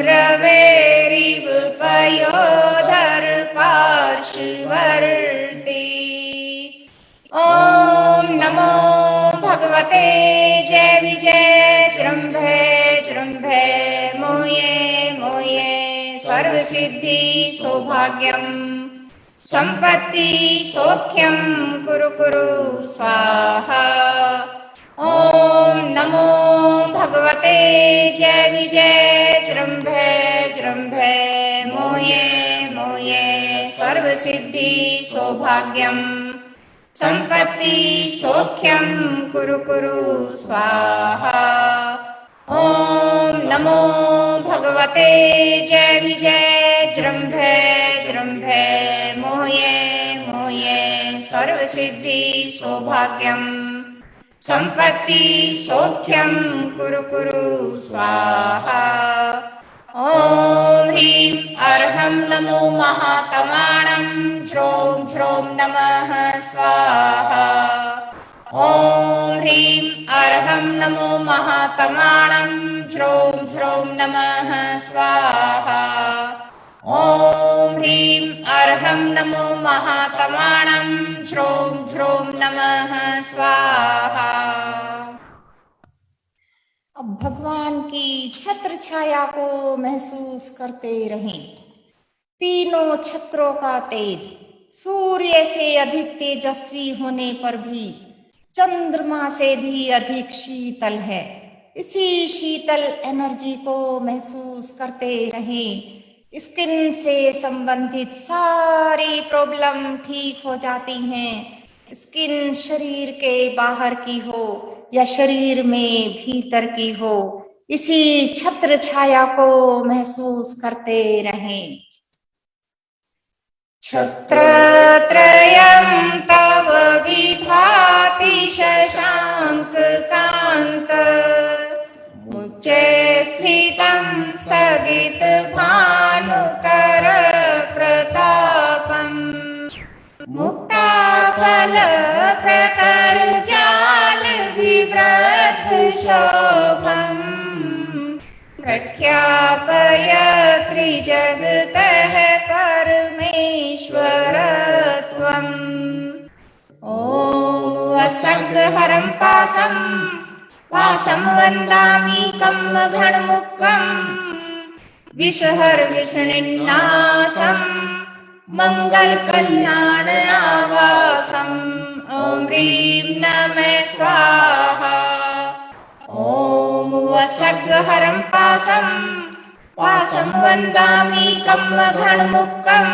रवेरिव पयोधर्पार्श्ववर्ती। ॐ नमो भगवते जय विजय जृम्भे जृम्भे मोये मोये सर्वसिद्धि सौभाग्यं संपत्ति सौख्यं कुरु कुरु स्वाहा। ॐ नमो भगवते जय विजय जृम्भे जृम्भे मोये मोये सर्वसिद्धि सौभाग्यं संपत्ति सौख्यं कुरु कुरु स्वाहा। ॐ नमो भगवते जय विजय जृम्भे जृम्भे मोये मोये सर्वसिद्धि सौभाग्यं संपत्ति सौख्यं कुरु कुरु स्वाहा। ॐ ह्रीं अर्हं नमो महातमानं श्रों श्रों नमः स्वाहा। ॐ ह्रीं अर्हं नमो महातमानं श्रों श्रों नमः स्वाहा। ॐ ह्रीं अर्हं नमो महातमानं श्रों श्रों नमः स्वाहा। अब भगवान की छत्र छाया को महसूस करते रहें। तीनों छत्रों का तेज सूर्य से अधिक तेजस्वी होने पर भी चंद्रमा से भी अधिक शीतल है। इसी शीतल एनर्जी को महसूस करते रहें। स्किन से संबंधित सारी प्रॉब्लम ठीक हो जाती हैं। स्किन शरीर के बाहर की हो या शरीर में भीतर की हो, इसी छत्र छाया को महसूस करते रहें। छत्रत्रयं तव विभाति शशांक कांत, उच्चे स्थितं स्थगित भानुकर प्रतापम्, मुक्ताफल प्रकर जाल विवृद्ध शोभम्, प्रख्यापय त्रिजगतः परमेश्वरत्वम्। ॐ वसग्हरं पासं पासं वन्दामीकं घणमुखं, विसहर विष्णुन्नासं मंगलकल्याण आवासं। ॐ ह्रीं नमः स्वाहा। ॐ वसग्हरं पासं पासं वन्दामीकं घणमुखं,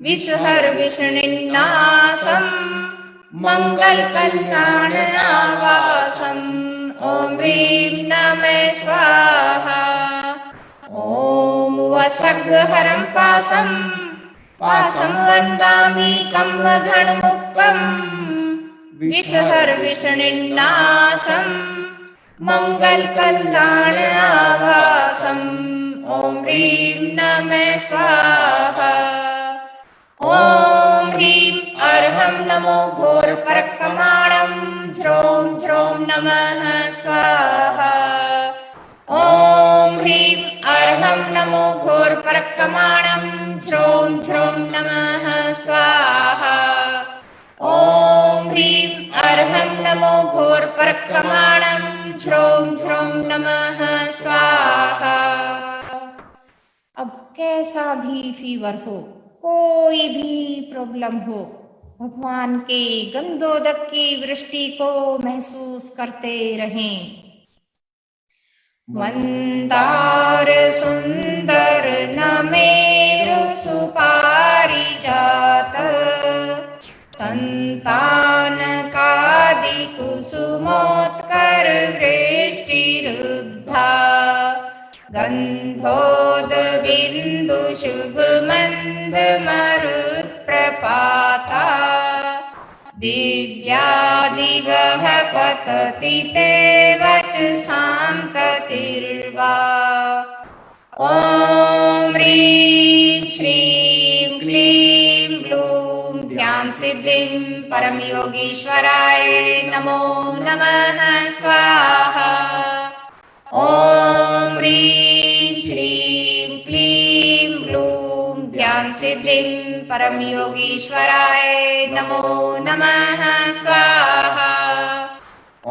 विसहर विष्णुन्नासं मंगलकल्याण आवासं। ॐ ह्रीं नमः स्वाहा। ॐ वसग्हरं पासं पासं वन्दामीकं घणमुखं, विसहर विष्णुन्नासं मंगलकल्याण आवासं। ॐ ह्रीं नमः स्वाहा। ॐ ह्रीं अर्हं नमो घोरपरक्रमाणं ह्रौं ह्रौं नमः स्वाहा। ॐ ह्रीं अर्हं नमो घोरपरक्रमाणं ह्रौं ह्रौं नमः स्वाहा। ॐ ह्रीं अर्हं नमो घोरपरक्रमाणं ह्रौं ह्रौं नमः स्वाहा। अब कैसा भी फीवर हो, कोई भी प्रॉब्लम हो, भगवान के गंधोदक की वृष्टि को महसूस करते रहें। मंदार सुंदर नमेरु सुपारिजात, संतान कादि कुसुमोत्कर वृष्टिरुद्धा, गंधोद बिंदु शुभ मंद मरुत् प्रपाता, दिव्यादिवः पतति ते वचसां ततिर्वा। ॐ ह्रीं श्रीं क्लीं ग्लूं ध्यान सिद्धिं परम योगीश्वराय नमो नमः स्वाहा। ॐ ह्रीं श्रीं क्लीं ग्लूं ध्यान सिद्धिं परम योगीश्वराय नमो नमः स्वाहा। ॐ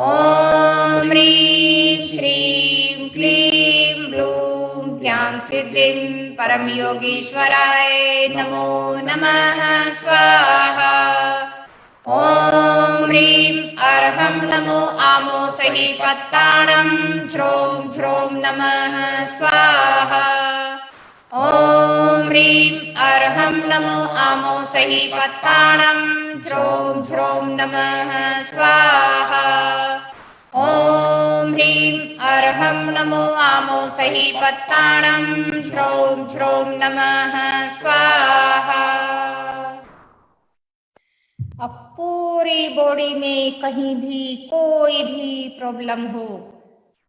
ह्रीं श्रीं क्लीं ग्लूं ध्यान सिद्धिं परम योगीश्वराय नमो नमः स्वाहा। ॐ ह्रीं अर्हं नमो आमोसहि पत्ताणं ह्रौं ह्रौं नमः स्वाहा। ॐ ह्रीं अर्हं नमो आमोसहि पत्ताणं ह्रौं ह्रौं नमः स्वाहा। ॐ ह्रीं अर्हं नमो आमोसहि पत्ताणं ह्रौं ह्रौं नमः स्वाहा। अब पूरी बॉडी में कहीं भी कोई भी प्रॉब्लम हो,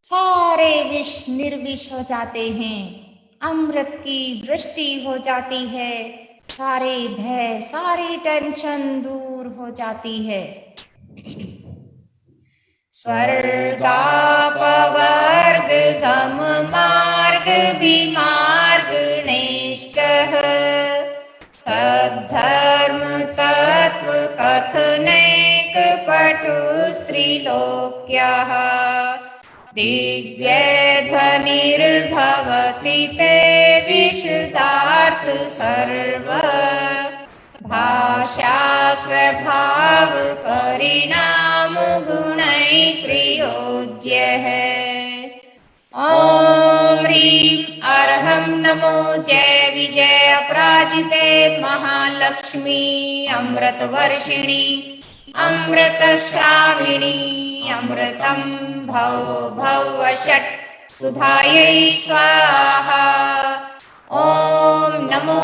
सारे विष निर्विष हो जाते हैं। अमृत की वृष्टि हो जाती है। सारे भय, सारी टेंशन दूर हो जाती है। स्वर्गापवर्ग गम मार्ग विमार्ग नेष्टः, सद्धर्म तत्व कथनैक पटु स्त्रीलोक्यः, दिव्य ध्वनिर्भवति ते विशुद्धार्थ सर्व, भाषा स्वभाव परिणाम गुणैक्रियोज्यः। ॐ ह्रीं अर्हं नमो जय विजय अपराजिते महालक्ष्मी अमृतवर्षिणी अमृतश्राविणी अमृतं भव भव षट् सुधायै स्वाहा। ॐ नमो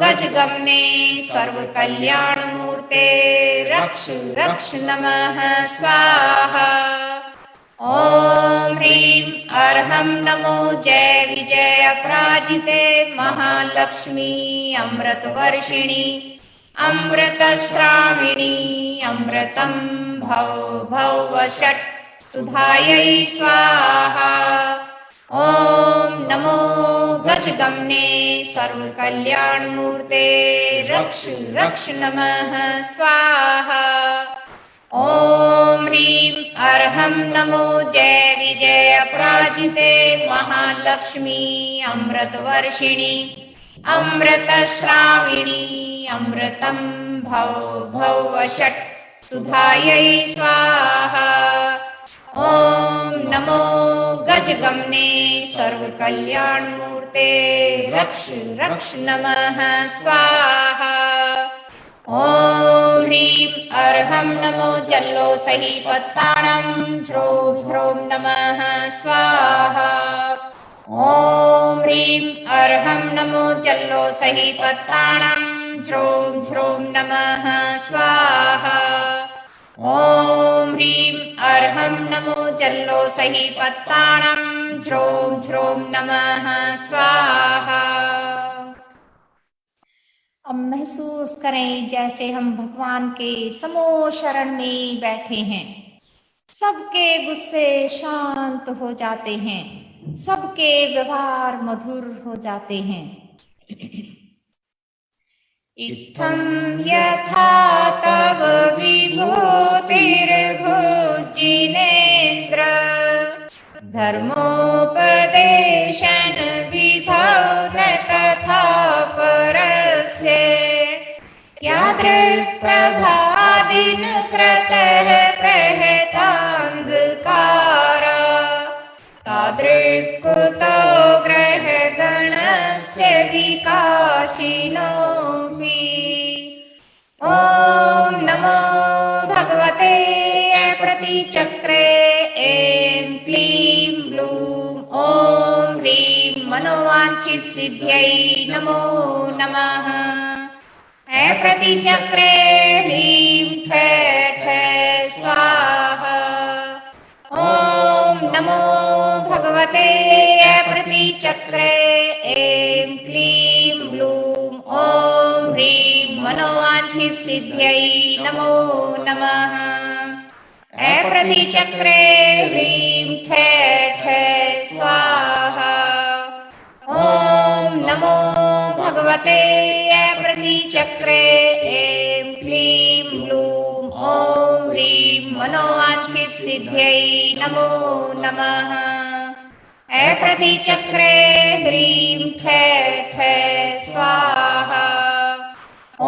गजगमने सर्वकल्याणमूर्ते रक्ष रक्ष नमः स्वाहा। ॐ ह्रीं अर्हं नमो जय विजय अपराजिते महालक्ष्मी अमृतवर्षिणी अमृतश्राविणी अमृतं भव भव षट् सुधायै स्वाहा। ॐ नमो गजगमने सर्वकल्याणमूर्ते रक्ष रक्ष नमः स्वाहा। ॐ ह्रीं अर्हं नमो जय विजय अपराजिते महालक्ष्मी अमृतवर्षिणी अमृतश्राविणी अमृतं भव भव षट् सुधायै स्वाहा। ॐ नमो गजगमने सर्वकल्याणमूर्ते रक्ष रक्ष नमः स्वाहा। ॐ ह्रीं अर्हं नमो जल्लो सही पत्ताणं ह्रों ह्रों नमः स्वाहा। ॐ ह्रीं अर्हं नमो जल्लो सही पत्ताणं ह्रों ह्रों नमः स्वाहा। ॐ ह्रीं अर्हं नमो जल्लो सही पत्ताणं ह्रों ह्रों नमः स्वाहा। अब महसूस करें जैसे हम भगवान के समूह शरण में बैठे हैं। सबके गुस्से शांत हो जाते हैं, सबके व्यवहार मधुर हो जाते हैं। इत्थं यथा तव विभूतिर्भुजिनेन्द्र धर्मोपदेशन विधौ न तथा परस्य यादृक्प्रभादिन क्रतः प्रहतान्धकारा तादृक्कुतो ग्रहगणस्य विकाशिनोऽपि। ॐ नमो भगवते प्रतिचक्रे ऐं क्लीं ब्लूं ॐ ह्रीं मनोवाञ्छित सिद्ध्यै नमो नमः। प्रतिचक्रे ह्रीं ठठ स्वाहा। ॐ नमो भगवते प्रतिचक्रे ऐं क्लीं ब्लूं ॐ ह्रीं मनोवाञ्छित सिद्ध्यै नमो नमः। प्रतिचक्रे ह्रीं ठठ स्वाहा। ॐ नमो भगवते प्रतिचक्रे ऐं क्लीं ब्लूं ॐ ह्रीं मनोवाञ्छित सिद्ध्यै नमो नमः। प्रतिचक्रे ह्रीं ठठ स्वाहा। ॐ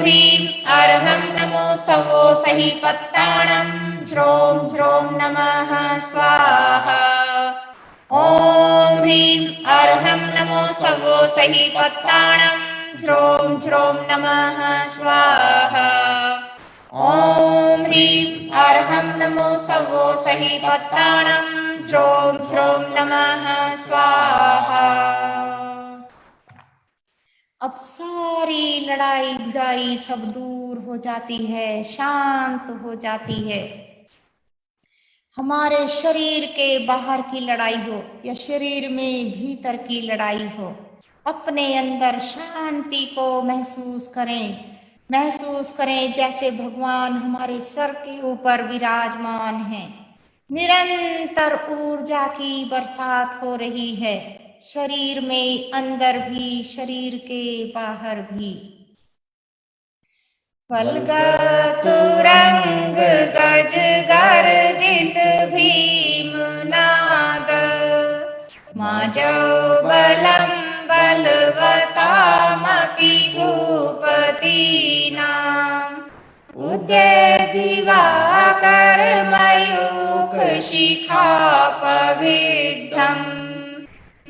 ह्रीं अर्हं नमो सवो सही पत्ताणं ह्रों ह्रों नमः स्वाहा। ॐ ह्रीं अर्हं नमो सवो सही पत्ताणं ह्रों ह्रों नमः स्वाहा। ॐ ह्रीं अर्हं नमो सवो सही पत्ताणं ह्रों ह्रों नमः स्वाहा। अब सारी लड़ाई बुराई सब दूर हो जाती है, शांत हो जाती है। हमारे शरीर के बाहर की लड़ाई हो या शरीर में भीतर की लड़ाई हो, अपने अंदर शांति को महसूस करें। महसूस करें जैसे भगवान हमारे सर के ऊपर विराजमान हैं। निरंतर ऊर्जा की बरसात हो रही है, शरीर में अंदर भी शरीर के बाहर भी। फलगतुरंग गज गर्जित भीमनाद माजौ बलं बलवतामपि भूपतीनां उद्यदिवा कर्मयोग शिखापविद्धम्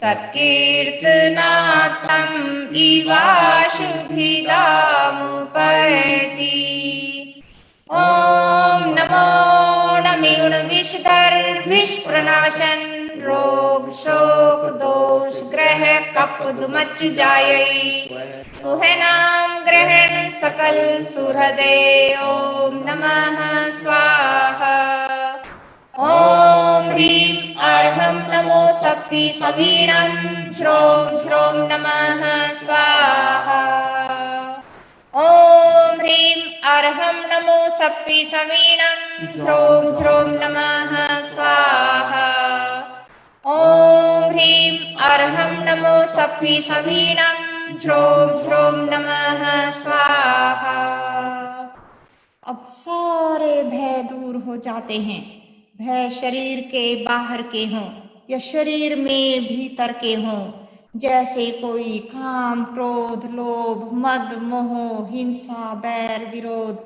तत्कीर्तनार्थम् इवाशुभिदामुपैति। ओम नमो नमीण विषधर विष प्रणाशन रोग शोक दोष ग्रह कप दुमच जायै तुहे नाम ग्रहण सकल सुहृदे। ओम नमः स्वाहा। ओम ह्रीं अर्हं नमो शक्ति सवीणं ज्रों ज्रों नमः स्वाहा। ओम ह्रीं अर्हं नमो शक्ति सवीणं ज्रों ज्रों नमः स्वाहा। ओम ह्रीं अर्हं नमो शक्ति सवीणं ज्रों ज्रों नमः स्वाहा। अब सारे भय दूर हो जाते हैं। भय शरीर के बाहर के हों या शरीर में भीतर के हों, जैसे कोई काम क्रोध लोभ मद मोह हिंसा बैर विरोध,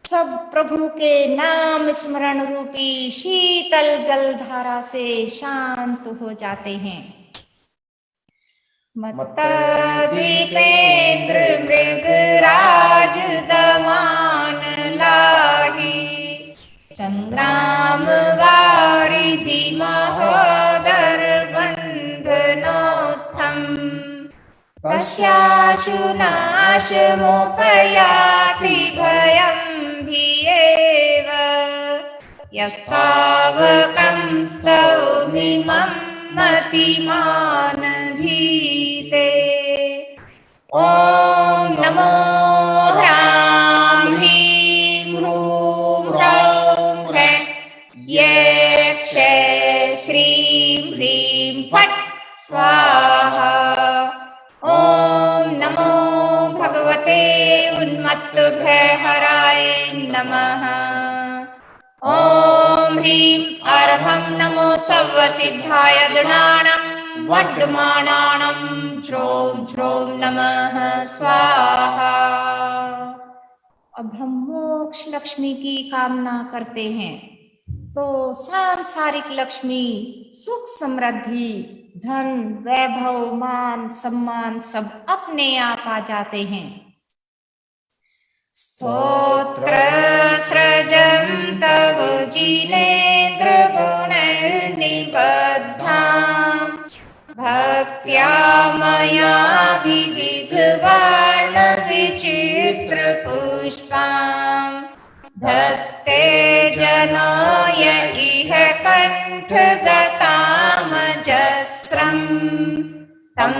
सब प्रभु के नाम स्मरण रूपी शीतल जलधारा से शांत हो जाते हैं। मत्तदीपेन्द्र मृगराज दमान लाही संग्राम वारिधि महोदर बंधनोत्थम तस्याशु नाशमुपयाति भयं भीयेव यस्तावकं स्तौमिमं मतिमान धीते। ओम नमो ह्रां ह्रीं ह्रूं ह्रौं ह्रैं यक्ष श्रीं ह्रीं फट् स्वाहा। ओम नमो भगवते उन्मत्त भयहराय नमः। ओम ह्रीं अर्हं नमो सर्वसिद्धाय गणानां वड्डमानानां ज्रों ज्रों नमः स्वाहा। अब हम मोक्ष लक्ष्मी की कामना करते हैं तो सांसारिक लक्ष्मी सुख समृद्धि धन वैभव मान सम्मान सब अपने आप आ जाते हैं। स्तोत्र सृजं तव जिनेन्द्र गुणैर्निबद्धां भक्त्या मया विविध वर्ण विचित्र पुष्पां धत्ते जनो य इह कण्ठगतामजस्रं तं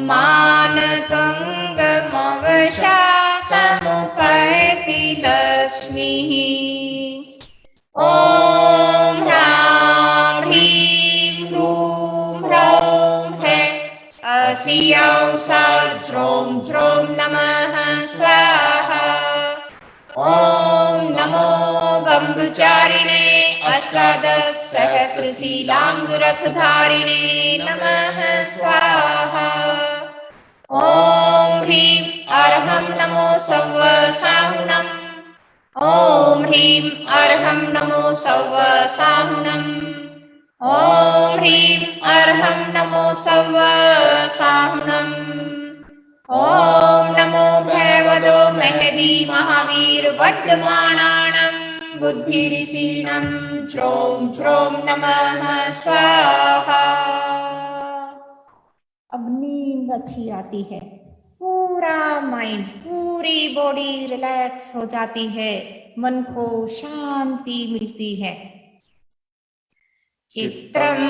मानतुङ्गमवशासमुपैति लक्ष्मीः। ओम ह्रां ह्रीं ह्रूं ह्रौं ह्रैं अस्यौ ज्रों ज्रों नमः स्वाहा। ओम नमो बम्बुचारिणे अष्टादश सहस्रशीलांग रथधारिणे नमः स्वाहा। ओम ह्रीं अर्हं नमो सव्वसाहुनम्। ओम ह्रीं अर्हं नमो सव्वसाहुनम्। ओम ह्रीं अर्हं नमो सव्वसाहुनम्। ओम नमो भैरवदो महदी महावीर वड्डमानानं बुद्धिऋषीणां ज्रों ज्रों नमः स्वाहा। अब नींद अच्छी आती है, पूरा माइंड पूरी बॉडी रिलैक्स हो जाती है, मन को शांति मिलती है। चित्रं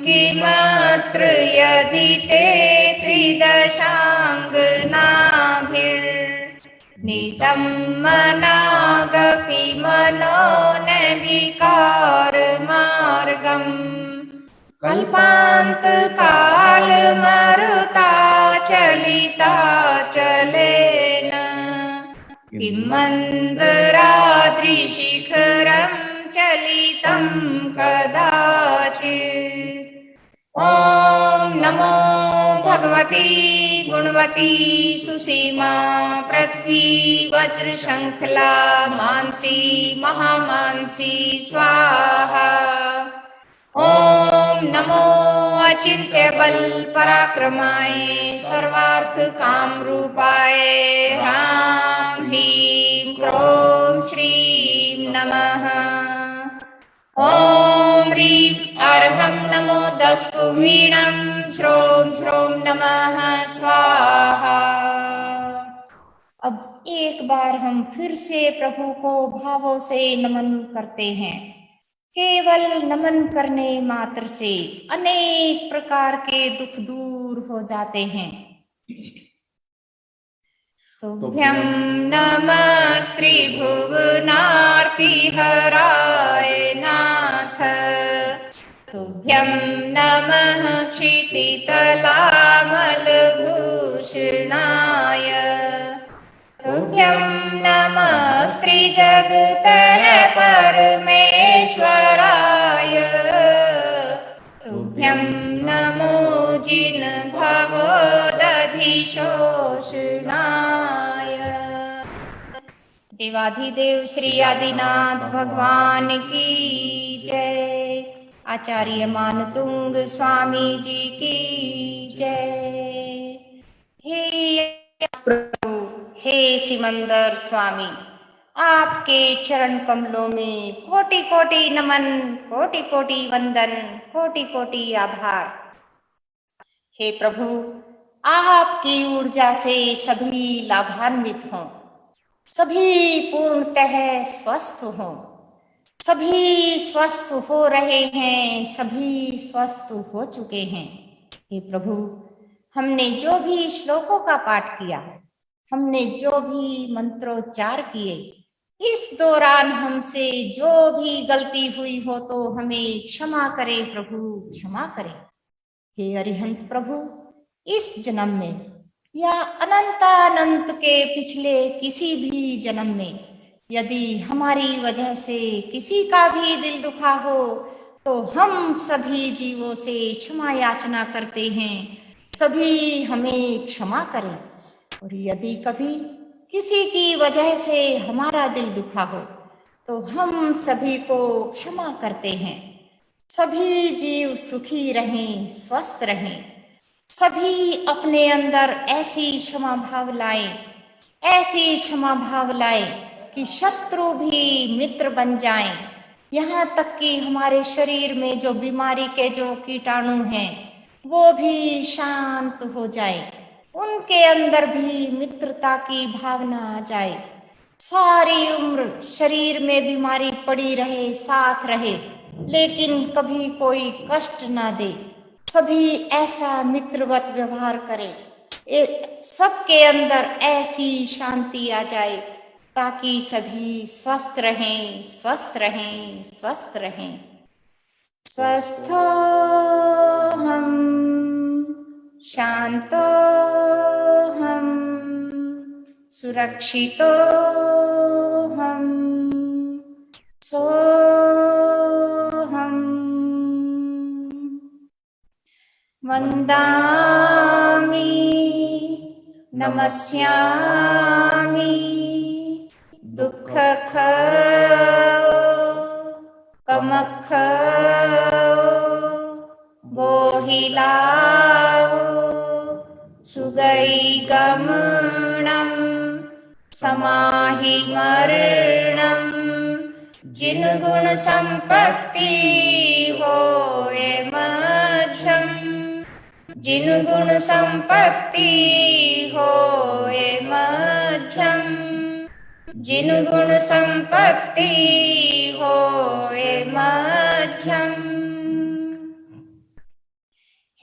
किमत्र यदि ते त्रिदशाङ्गनाभिर्नीतं मनागपि मनो न विकारमार्गम् कल्पान्तकालमरुता चलिता चलेन किं मन्दराद्रिशिखरं चलितं कदाचित्। ओम नमो भगवते सुमति गुणवती सुसीमा पृथ्वी वज्र शंखला मानसी महामानसी स्वाहा। ओम नमो अचिंत्य बल पराक्रमाय सर्वार्थ काम रूपाय ह्रां ह्रीं क्रों श्रीं नमः। ओम ह्रीं अर्हं नमो दस्तु वीणं श्रों श्रों नमः स्वाहा। अब एक बार हम फिर से प्रभु को भावों से नमन करते हैं। केवल नमन करने मात्र से अनेक प्रकार के दुख दूर हो जाते हैं। तुभ्यं नमः त्रिभुवनार्तिहराय नाथ। तुभ्यं नमः क्षितितलामलभूषणाय। तुभ्यं नमः त्रिजगतः परमेश्वराय। तुभ्यं नमो जिनभवोदधिशोषणाय। देवाधिदेव श्री आदिनाथ भगवान की जय। आचार्य मानतुंग स्वामी जी की जय। हे सिमंदर स्वामी, आपके चरण कमलों में कोटि कोटि नमन, कोटि कोटि वंदन, कोटि कोटि आभार। हे प्रभु, आपकी ऊर्जा से सभी लाभान्वित हों, सभी पूर्णतः स्वस्थ हों। सभी स्वस्थ हो रहे हैं, सभी स्वस्थ हो चुके हैं। हे प्रभु, हमने जो भी श्लोकों का पाठ किया, हमने जो भी मंत्रोच्चार किए, इस दौरान हमसे जो भी गलती हुई हो तो हमें क्षमा करे प्रभु, क्षमा करे। हे अरिहंत प्रभु, इस जन्म में या अनंतानंत के पिछले किसी भी जन्म में यदि हमारी वजह से किसी का भी दिल दुखा हो तो हम सभी जीवों से क्षमा याचना करते हैं। सभी हमें क्षमा करें। और यदि कभी किसी की वजह से हमारा दिल दुखा हो तो हम सभी को क्षमा करते हैं। सभी जीव सुखी रहें, स्वस्थ रहें। सभी अपने अंदर ऐसी क्षमा भाव लाएं, ऐसी क्षमा भाव लाएं कि शत्रु भी मित्र बन जाएं। यहाँ तक कि हमारे शरीर में जो बीमारी के जो कीटाणु हैं वो भी शांत हो जाए, उनके अंदर भी मित्रता की भावना आ जाए। सारी उम्र शरीर में बीमारी पड़ी रहे, साथ रहे, लेकिन कभी कोई कष्ट ना दे। सभी ऐसा मित्रवत व्यवहार करें, सबके अंदर ऐसी शांति आ जाए ताकि सभी स्वस्थ रहें, स्वस्थ रहें, स्वस्थ रहें। स्वस्थो हम शांतो हम सुरक्षितो हम सोहम। वंदामि नमस्यामि दुःखखो कमखो बोहिलाओ सुगैगमनं समाहि मरणं। जिन गुण संपत्ति होए मध्यम, जिन गुण संपत्ति होए मध्यम, जिन गुण संपत्ति होए मध्यम।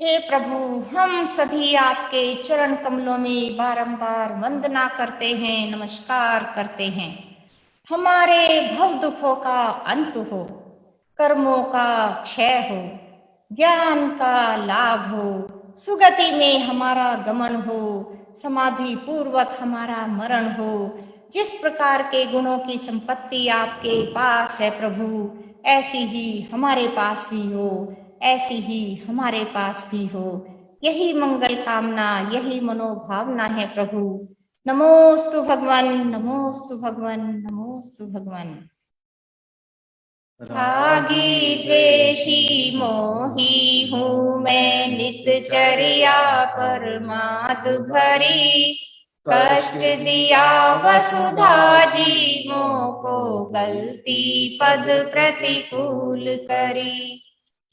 हे प्रभु, हम सभी आपके चरण कमलों में बारंबार वंदना करते हैं, नमस्कार करते हैं। हमारे भव दुखों का अंत हो, कर्मों का क्षय हो, ज्ञान का लाभ हो, सुगति में हमारा गमन हो, समाधि पूर्वक हमारा मरण हो। जिस प्रकार के गुणों की संपत्ति आपके पास है प्रभु, ऐसी ही हमारे पास भी हो, ऐसी ही हमारे पास भी हो। यही मंगल कामना, यही मनोभावना है प्रभु। नमोस्तु भगवान, नमोस्तु भगवान, नमोस्तु भगवान। रागी द्वेषी मोही हूँ मैं, नित्यचर्या परमाद भरी। कष्ट दिया वसुधा जीवों को, गलती पद प्रतिकूल करी।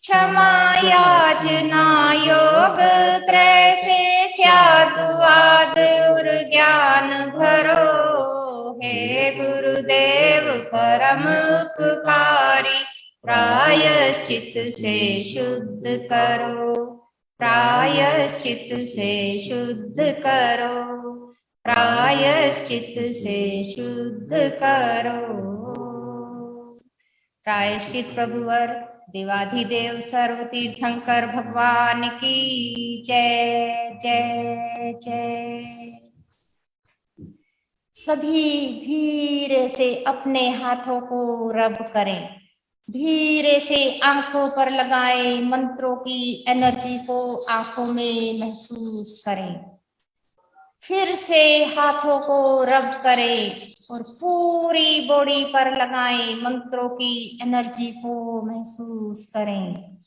क्षमा याचना योग त्रय से, स्याद्वाद और ज्ञान भरो। हे गुरुदेव परम उपकारी, प्रायश्चित से शुद्ध करो, प्रायश्चित से शुद्ध करो, प्रायश्चित से शुद्ध करो। प्रायश्चित प्रभुवर देवाधिदेव सर्व तीर्थंकर भगवान की जय जय जय। सभी धीरे से अपने हाथों को रब करें, धीरे से आंखों पर लगाएं, मंत्रों की एनर्जी को आंखों में महसूस करें। फिर से हाथों को रब करें और पूरी बॉडी पर लगाएं, मंत्रों की एनर्जी को महसूस करें।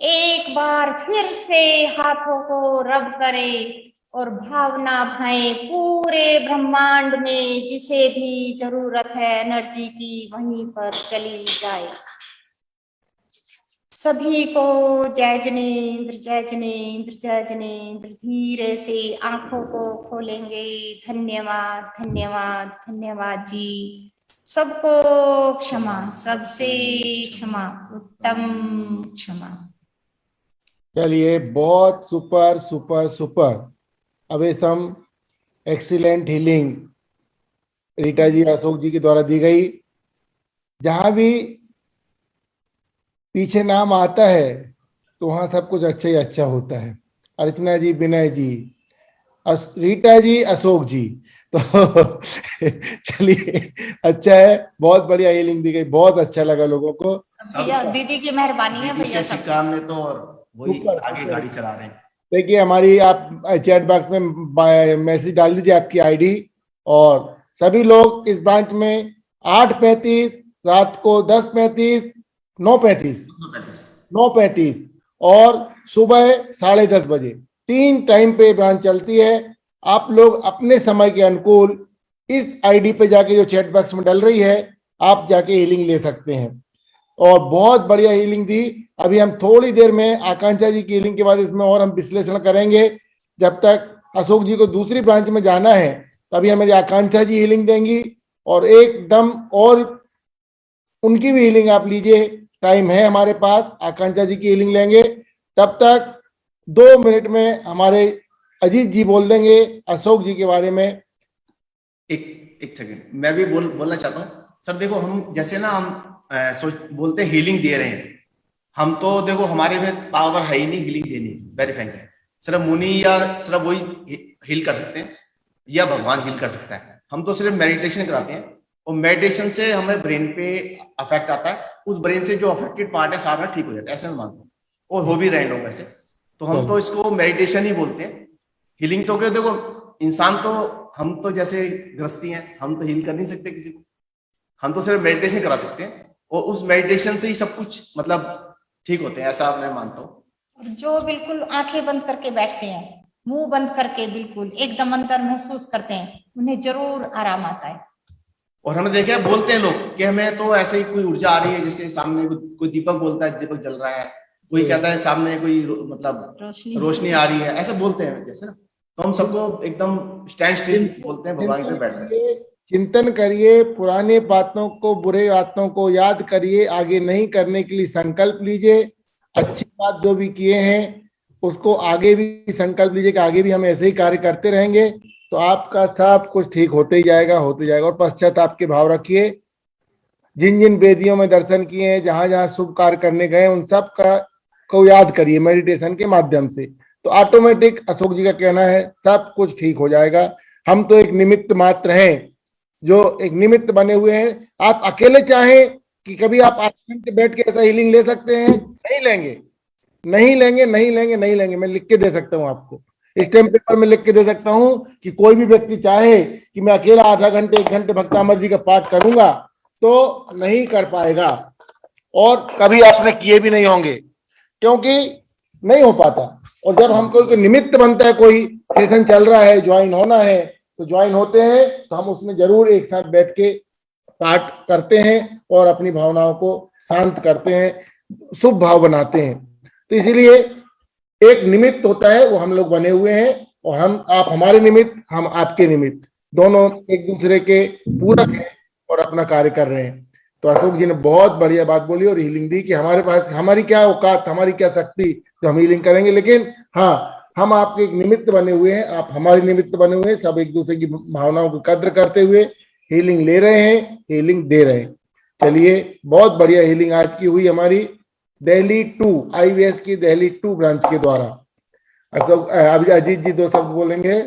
एक बार फिर से हाथों को रब करें और भावना भाएं, पूरे ब्रह्मांड में जिसे भी जरूरत है एनर्जी की, वहीं पर चली जाए। सभी को जय जिनेंद्र, जय जिनेंद्र, जय जिनेंद्र। धीरे से आंखों को खोलेंगे। धन्यवाद, धन्यवाद, धन्यवाद जी। सबको क्षमा, सबसे क्षमा, उत्तम क्षमा। चलिए, बहुत सुपर सुपर सुपर। अभी सम एक्सीलेंट हीलिंग रीटा जी, अशोक जी के द्वारा दी गई। जहां भी पीछे नाम आता है तो वहां सब कुछ अच्छा ही अच्छा होता है। अर्चना जी, विनय जी, रीटा जी, अशोक जी, तो चलिए, अच्छा है, बहुत बढ़िया हीलिंग दी गई, बहुत अच्छा लगा लोगों को। भैया दीदी की मेहरबानी है भैया, सब हमने तो और वही आगे गाड़ी चला रहे हैं। देखिए, हमारी आप चैट बॉक्स में मैसेज डाल दीजिए आपकी आईडी, और सभी लोग इस ब्रांच में 8:35 रात को, 10:35, 9:35 और सुबह 10:30 बजे, 3 टाइम पे ब्रांच चलती है। आप लोग अपने समय के अनुकूल इस आईडी पे जाके, जो चैट बॉक्स में डल रही है, आप जाके हीलिंग ले सकते हैं। और बहुत बढ़िया हीलिंग दी। अभी हम थोड़ी देर में आकांक्षा जी की हीलिंग के बाद इसमें और हम विश्लेषण करेंगे। जब तक अशोक जी को दूसरी ब्रांच में जाना है, तभी हमारी आकांक्षा जी हीलिंग देंगी, और एकदम और उनकी भी हीलिंग आप लीजिए, टाइम है हमारे पास। आकांक्षा जी की हीलिंग लेंगे, तब तक 2 मिनट में हमारे अजीत जी बोल देंगे अशोक जी के बारे में। एक सेकंड, मैं भी बोलना चाहता हूँ सर। देखो, हम जैसे ना हम बोलते हैं हीलिंग दे रहे हैं, हम तो देखो हमारे में पावर है ही नहीं हीलिंग देने की, वेरी फ्रैंक है। सिर्फ मुनि या सिर्फ वही हील कर सकते हैं, या भगवान हील कर सकता है। हम तो सिर्फ मेडिटेशन कराते हैं, और मेडिटेशन से हमें ब्रेन पे अफेक्ट आता है। उस ब्रेन से जो अफेक्टेड पार्ट है सारा ठीक हो जाता है, ऐसे मैं मानता हूँ, और हो भी रहे लोग ऐसे। तो हम तो इसको मेडिटेशन ही बोलते हैं। हीलिंग तो क्या, देखो इंसान तो, हम तो जैसे गृहस्थी हैं, हम तो हील कर नहीं सकते किसी को, हम तो सिर्फ मेडिटेशन करा सकते हैं, और उस मेडिटेशन से ही सब कुछ मतलब ठीक होते हैं, ऐसा मैं मानता हूँ। जो बिल्कुल आंखें बंद करके बैठते हैं, मुंह बंद करके बिल्कुल एकदम अंदर महसूस करते हैं, उन्हें जरूर आराम आता है। और हमने देखा है, बोलते हैं लोग कि हमें तो ऐसे ही कोई ऊर्जा आ रही है, जैसे सामने कोई दीपक बोलता है, दीपक जल रहा है, कोई कहता है सामने कोई मतलब रोशनी आ रही है, ऐसे बोलते हैं जैसे ना। तो हम सबको एकदम स्टैंड स्टिल बोलते हैं, भगवान के बैठते हैं। चिंतन करिए, पुराने बातों को, बुरे बातों को याद करिए, आगे नहीं करने के लिए संकल्प लीजिए। अच्छी बात जो भी किए हैं उसको आगे भी संकल्प लीजिए कि आगे भी हम ऐसे ही कार्य करते रहेंगे, तो आपका सब कुछ ठीक होते ही जाएगा, होते जाएगा। और पश्चाताप के भाव रखिए। जिन जिन वेदियों में दर्शन किए हैं, जहां जहां शुभ कार्य करने गए, उन सब का को याद करिए मेडिटेशन के माध्यम से, तो ऑटोमेटिक अशोक जी का कहना है सब कुछ ठीक हो जाएगा। हम तो एक निमित्त मात्र हैं, जो एक निमित्त बने हुए हैं। आप अकेले चाहें कि कभी आप 8 घंटे बैठ के ऐसा हीलिंग ले सकते हैं, नहीं लेंगे, नहीं लेंगे, नहीं लेंगे, नहीं लेंगे। मैं लिख के दे सकता हूं आपको, स्टैम्प पेपर में लिख के दे सकता हूं कि कोई भी व्यक्ति चाहे कि मैं अकेला आधा घंटे 1 घंटे भक्तामृत जी का पाठ करूंगा तो नहीं कर पाएगा, और कभी आपने किए भी नहीं होंगे, क्योंकि नहीं हो पाता। और जब हमको कोई निमित्त बनता है, कोई सेशन चल रहा है, ज्वाइन होना है, तो ज्वाइन होते हैं, तो हम उसमें जरूर एक साथ बैठ के पाठ करते हैं और अपनी भावनाओं को शांत करते हैं, शुभ भाव बनाते हैं। तो इसीलिए एक निमित्त होता है, वो हम लोग बने हुए हैं, और आप हमारे निमित्त, हम आपके निमित्त, दोनों एक दूसरे के पूरक हैं और अपना कार्य कर रहे हैं। तो अशोक जी ने बहुत बढ़िया बात बोली और हीलिंग दी कि हमारे पास, हमारी क्या औकात, हमारी क्या शक्ति जो हम हीलिंग करेंगे, लेकिन हाँ, हम आपके एक निमित्त बने हुए हैं, आप हमारे निमित्त बने हुए हैं। सब एक दूसरे की भावनाओं की कद्र करते हुए हीलिंग ले रहे हैं, हीलिंग दे रहे हैं। चलिए, बहुत बढ़िया हीलिंग आज की हुई हमारी दिल्ली 2 IVS की दिल्ली 2 ब्रांच के द्वारा। अशोक, अभी अजीत जी 2 शब्द बोलेंगे।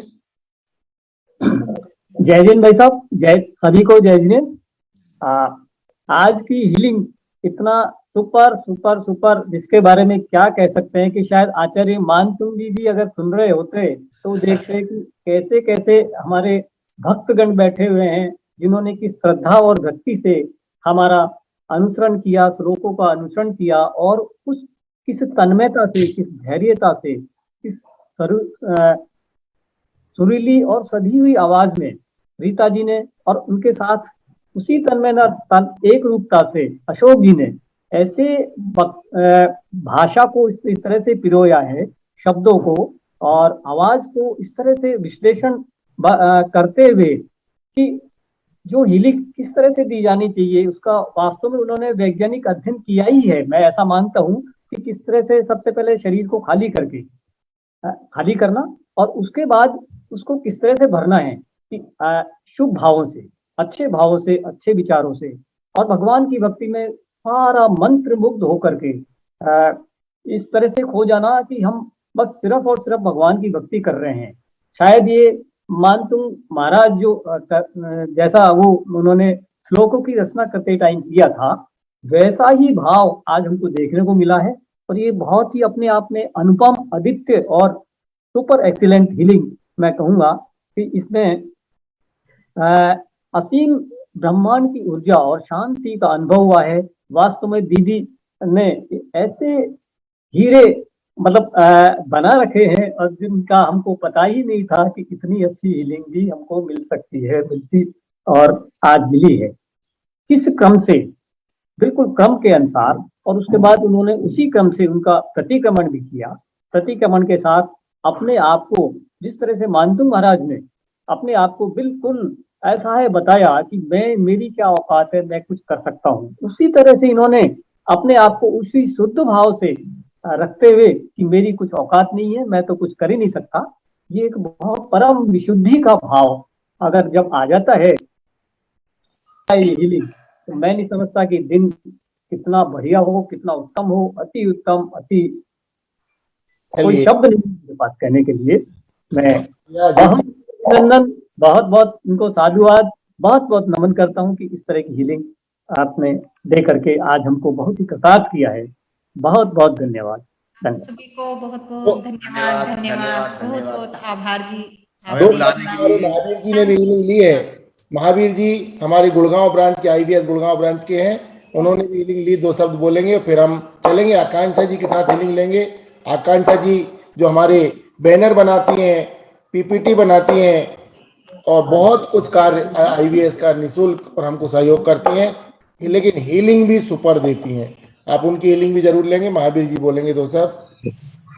जय जिन भाई साहब, जय सभी को, जय जिन। आज की हीलिंग इतना सुपर सुपर सुपर, जिसके बारे में क्या कह सकते हैं कि शायद आचार्य मानतुंग जी भी अगर सुन रहे होते तो देखते कि कैसे कैसे हमारे भक्तगण बैठे हुए हैं, जिन्होंने की श्रद्धा और भक्ति से हमारा अनुसरण किया, श्लोकों का अनुसरण किया, और उस किस तन्मयता से, किस धैर्यता से, किस सुरीली और सधी हुई आवाज में रीता जी ने, और उनके साथ उसी तन्मयता, एक रूपता से अशोक जी ने ऐसे भाषा को इस तरह से पिरोया है, शब्दों को और आवाज को इस तरह से विश्लेषण करते हुए कि जो हीलिंग किस तरह से दी जानी चाहिए, उसका वास्तव में उन्होंने वैज्ञानिक अध्ययन किया ही है। मैं ऐसा मानता हूँ कि किस तरह से सबसे पहले शरीर को खाली करना, और उसके बाद उसको किस तरह से भरना है कि शुभ भावों से, अच्छे भावों से, अच्छे विचारों से, और भगवान की भक्ति में सारा मंत्र मुग्ध होकर के इस तरह से खो जाना कि हम बस सिर्फ और सिर्फ भगवान की भक्ति कर रहे हैं। शायद ये मानतुंग महाराज जो जैसा वो उन्होंने श्लोकों की रचना करते टाइम किया था, वैसा ही भाव आज हमको देखने को मिला है। और ये बहुत ही अपने आप में अनुपम, अद्वितीय और सुपर एक्सीलेंट हीलिंग मैं कहूँगा कि इसमें असीम ब्रह्मांड की ऊर्जा और शांति का अनुभव हुआ है। वास्तव में दीदी ने ऐसे हीरे मतलब बना रखे हैं, और जिनका हमको पता ही नहीं था कि इतनी अच्छी हीलिंग भी हमको मिल सकती है, मिलती और आज मिली है। किस क्रम से, बिल्कुल क्रम के अनुसार, और उसके बाद उन्होंने उसी क्रम से उनका प्रतिक्रमण भी किया। प्रतिक्रमण के साथ अपने आप को, जिस तरह से मानतुंग महाराज ने अपने आप को बिल्कुल ऐसा है बताया कि मेरी क्या औकात है, मैं कुछ कर सकता हूँ, उसी तरह से इन्होंने अपने आप को उसी शुद्ध भाव से रखते हुए कि मेरी कुछ औकात नहीं है, मैं तो कुछ कर ही नहीं सकता, ये एक बहुत परम विशुद्धि का भाव अगर जब आ जाता है हीलिंग, तो मैं नहीं समझता कि दिन कितना बढ़िया हो, कितना उत्तम हो, अति उत्तम, अति कोई शब्द नहीं मेरे पास कहने के लिए। मैं बहुत बहुत इनको साधुवाद, बहुत बहुत नमन करता हूँ कि इस तरह की हीलिंग आपने दे करके आज हमको बहुत ही कृतार्थ किया है। बहुत बहुत धन्यवाद। सभी को बहुत बहुत धन्यवाद, बहुत बहुत आभार जी। महावीर जी ने भी हीलिंग ली है। महावीर जी हमारे गुड़गांव ब्रांच के, IVS गुड़गांव ब्रांच के हैं, उन्होंने भी हीलिंग ली। 2 शब्द बोलेंगे, फिर हम चलेंगे। आकांक्षा जी के साथ हीलिंग लेंगे। आकांक्षा जी जो हमारे बैनर बनाती हैं, PPT बनाती हैं, और बहुत कुछ कार्य IVS का निःशुल्क और हमको सहयोग करती हैं, लेकिन हीलिंग भी सुपर देती हैं। आप उनकी हीलिंग भी जरूर लेंगे। महावीर जी बोलेंगे 2 शब्द।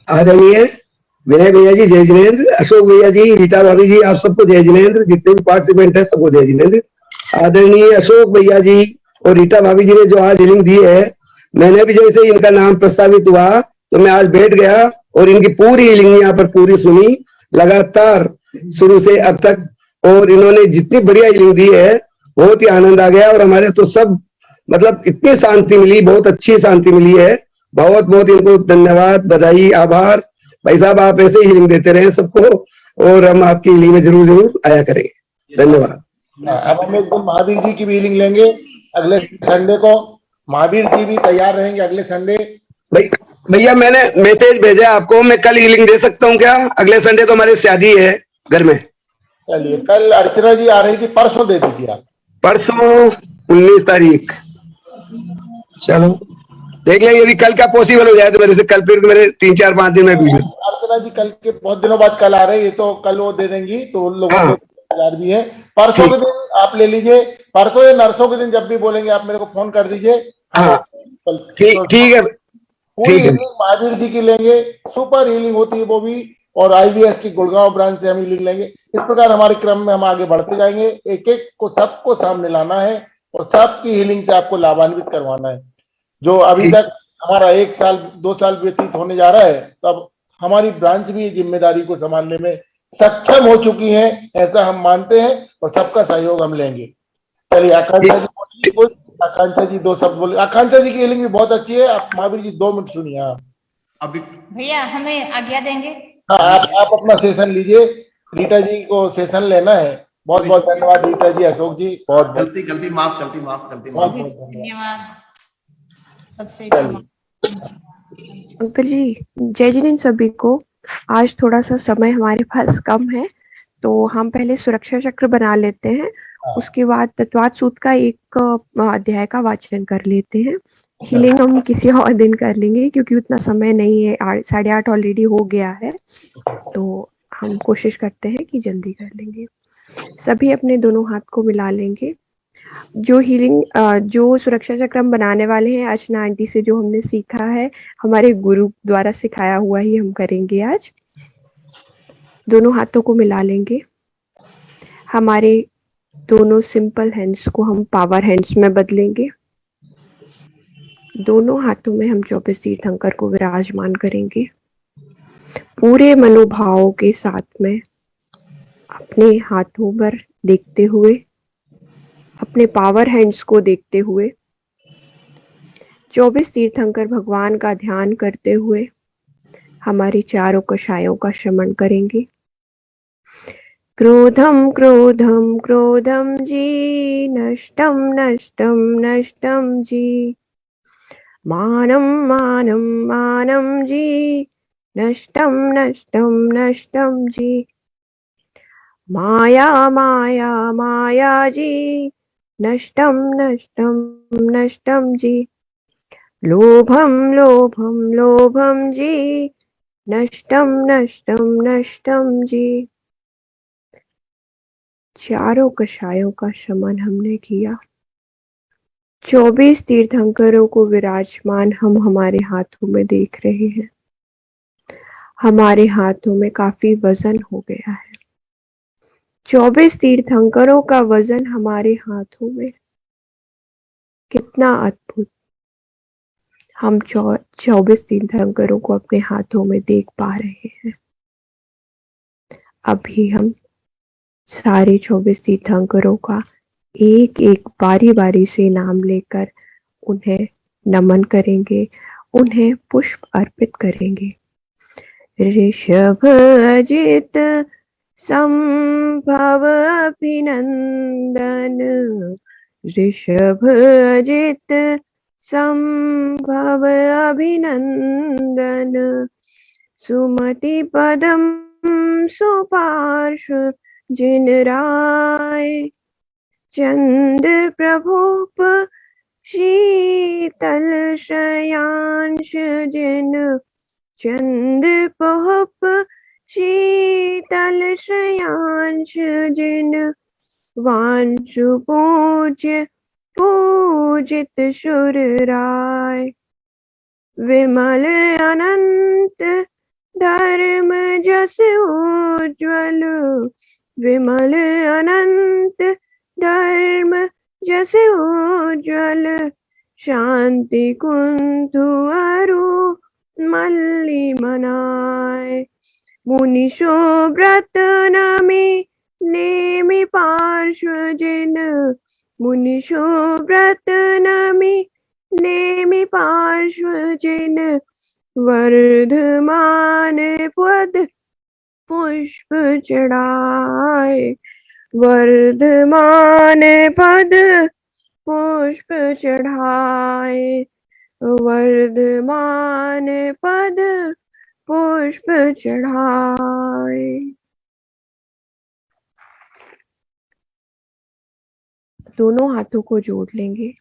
आदरणीय विनय भैया जी जय जिनेन्द्र, अशोक भैया जी, रीटा भाभी जी, आप सबको जय जिनेन्द्र, जितने भी पार्टिसिपेंट है सबको जय जिनेन्द्र। आदरणीय अशोक भैया जी और रीटा भाभी जी ने जो आज हीलिंग दी है, मैंने भी जैसे इनका नाम प्रस्तावित हुआ तो मैं आज बैठ गया और इनकी पूरी हीलिंग यहाँ पर पूरी सुनी लगातार शुरू से अब तक, और इन्होंने जितनी बढ़िया हीलिंग दी है बहुत ही आनंद आ गया। और हमारे तो सब मतलब इतनी शांति मिली, बहुत अच्छी शांति मिली है। बहुत बहुत इनको धन्यवाद, बधाई, आभार। भाई साहब आप ऐसे हीलिंग देते रहे सबको, और हम आपकी हीलिंग में जरूर जरूर आया करेंगे। धन्यवाद। अब हम एक दिन महावीर जी की भी हीलिंग लेंगे अगले संडे को। महावीर जी भी तैयार रहेंगे अगले संडे। भाई भैया मैंने मैसेज भेजा आपको, मैं कल हीलिंग दे सकता हूँ क्या? अगले संडे तो हमारी शादी है घर में। चलिए, कल अर्चना जी आ रही थी, परसों दे दीजिए आप। परसों 19 तारीख, चलो देख लेंगे यदि कल का पॉसिबल हो जाए तो मेरे से कल, फिर मेरे 3-4-5 दिन में बिजी। अर्चना जी कल के बहुत दिनों बाद कल आ रहे हैं, ये तो कल वो दे देंगी, तो उन लोगों हाँ को इंतजार भी है। परसों के दिन आप ले लीजिए, परसों या नरसों के दिन जब भी बोलेंगे आप मेरे को फोन कर दीजिए। हाँ कल ठीक ठीक है पूरी ठीक है। हीलिंग महावीर जी की लेंगे, सुपर हीलिंग होती है वो भी, और आईवीएस की गुड़गांव ब्रांच से हम हीलिंग लेंगे। इस प्रकार हमारे क्रम में हम आगे बढ़ते जाएंगे, एक एक को सबको सामने लाना है और सबकी हीलिंग से आपको लाभान्वित करवाना है। जो अभी ठीक। तक हमारा 1 साल 2 साल व्यतीत होने जा रहा है, तब हमारी ब्रांच भी जिम्मेदारी को संभालने में सक्षम हो चुकी है, ऐसा हम मानते हैं, और सबका सहयोग हम लेंगे। चलिए आकांक्षा जी बोलिए कुछ। आकांक्षा जी 2 शब्द बोले। आकांक्षा जी की हीलिंग भी बहुत अच्छी है, आप महावीर जी 2 मिनट सुनिए। आप अभी भैया हमें आज्ञा देंगे। हाँ, आप अपना सेशन लीजिए, रीटा जी को सेशन लेना है। बहुत बहुत धन्यवाद रीटा जी, अशोक जी, बहुत बहुत गलती गलती माफ, गलती माफ, गलती बहुत माफ। बहुत धन्यवाद। धन्यवाद सबसे चलिए। अंकल जी, जय जिनेंद्र सभी को। आज थोड़ा सा समय हमारे पास कम है, तो हम पहले सुरक्षा चक्र बना लेते हैं, उसके बाद तत्वात सूत्र का एक अध्याय का वाचन कर लेते हैं। हीलिंग हम किसी और दिन कर लेंगे क्योंकि उतना समय नहीं है, 8:30 ऑलरेडी हो गया है, तो हम कोशिश करते हैं कि जल्दी कर लेंगे। सभी अपने दोनों हाथ को मिला लेंगे। जो हीलिंग जो सुरक्षा चक्र हम बनाने वाले हैं, अर्चना आंटी से जो हमने सीखा है, हमारे गुरु द्वारा सिखाया हुआ ही हम करेंगे आज। दोनों हाथों को मिला लेंगे। हमारे दोनों सिंपल हैंड्स को हम पावर हैंड्स में बदलेंगे। दोनों हाथों में हम 24 तीर्थंकर को विराजमान करेंगे। पूरे मनोभाव के साथ में अपने हाथों पर देखते हुए, अपने पावर हैंड्स को देखते हुए, 24 तीर्थंकर भगवान का ध्यान करते हुए हमारी चारों कषायों का शमन करेंगे। क्रोधम क्रोधम क्रोधम जी, नष्टम नष्टम नष्टम जी। मानम मानम मानम जी, नष्टम नष्टम नष्टम जी। माया माया माया जी, नष्टम नष्टम नष्टम जी। लोभम लोभम लोभम जी, नष्टम नष्टम नष्टम जी। चारों कषायों का शमन हमने किया। 24 तीर्थंकरों को विराजमान हम हमारे हाथों में देख रहे हैं। हमारे हाथों में काफी वजन हो गया है। 24 तीर्थंकरों का वजन हमारे हाथों में, कितना अद्भुत। हम 24 तीर्थंकरों को अपने हाथों में देख पा रहे हैं। अभी हम सारे 24 तीर्थंकरों का एक एक बारी बारी से नाम लेकर उन्हें नमन करेंगे, उन्हें पुष्प अर्पित करेंगे। ऋषभ अजित संभव अभिनंदन, ऋषभ अजित संभव अभिनंदन। सुमति पदम सुपार्श्व जिन राय, चंद प्रभुप शीतल शयांश जिन, चंद पहुप शीतल शयांश जिन। वांशु पूज्य पूजित शुर राय, विमल अनंत धर्म जस उज्ज्वल, विमल अनंत धर्म जस उज्ज्वल। शांति कुंतु अरु मल्ली मनाय, मुनि शोभ्रत नमि नेमि पार्श्व जिन, मुनि शोभ्रत नमि नेमि पार्श्व जिन। वर्धमान पद पुष्प चढ़ाए, वर्धमान पद पुष्प चढ़ाए। वर्धमान पद पुष्प चढ़ाए। दोनों हाथों को जोड़ लेंगे।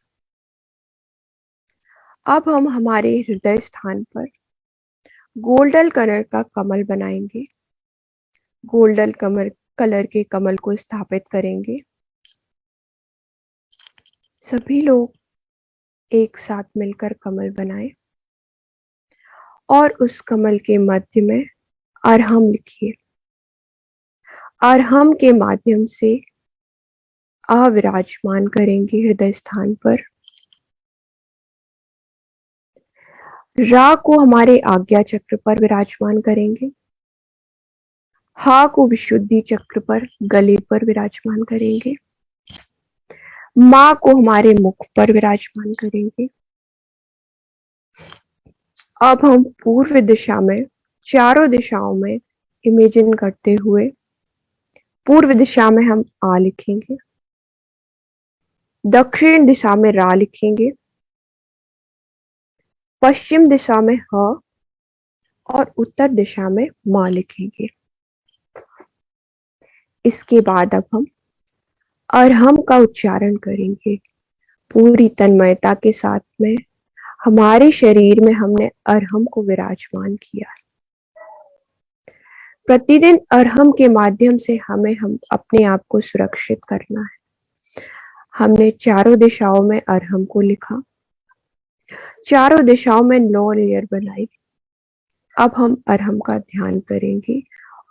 अब हम हमारे हृदय स्थान पर गोल्डन कलर का कमल बनाएंगे। गोल्डन कलर के कमल को स्थापित करेंगे। सभी लोग एक साथ मिलकर कमल बनाएं और उस कमल के मध्य में अरहम लिखिए। अरहम के माध्यम से विराजमान करेंगे हृदय स्थान पर। रा को हमारे आज्ञा चक्र पर विराजमान करेंगे। हा को विशुद्धि चक्र पर गले पर विराजमान करेंगे। माँ को हमारे मुख पर विराजमान करेंगे। अब हम पूर्व दिशा में चारों दिशाओं में इमेजिन करते हुए पूर्व दिशा में हम आ लिखेंगे, दक्षिण दिशा में रा लिखेंगे, पश्चिम दिशा में ह और उत्तर दिशा में माँ लिखेंगे। इसके बाद अब हम अरहम का उच्चारण करेंगे पूरी तन्मयता के साथ में। हमारे शरीर में हमने अरहम को विराजमान किया। प्रतिदिन अरहम के माध्यम से हम अपने आप को सुरक्षित करना है। हमने चारों दिशाओं में अरहम को लिखा, चारों दिशाओं में 9 लेयर बनाई। अब हम अरहम का ध्यान करेंगे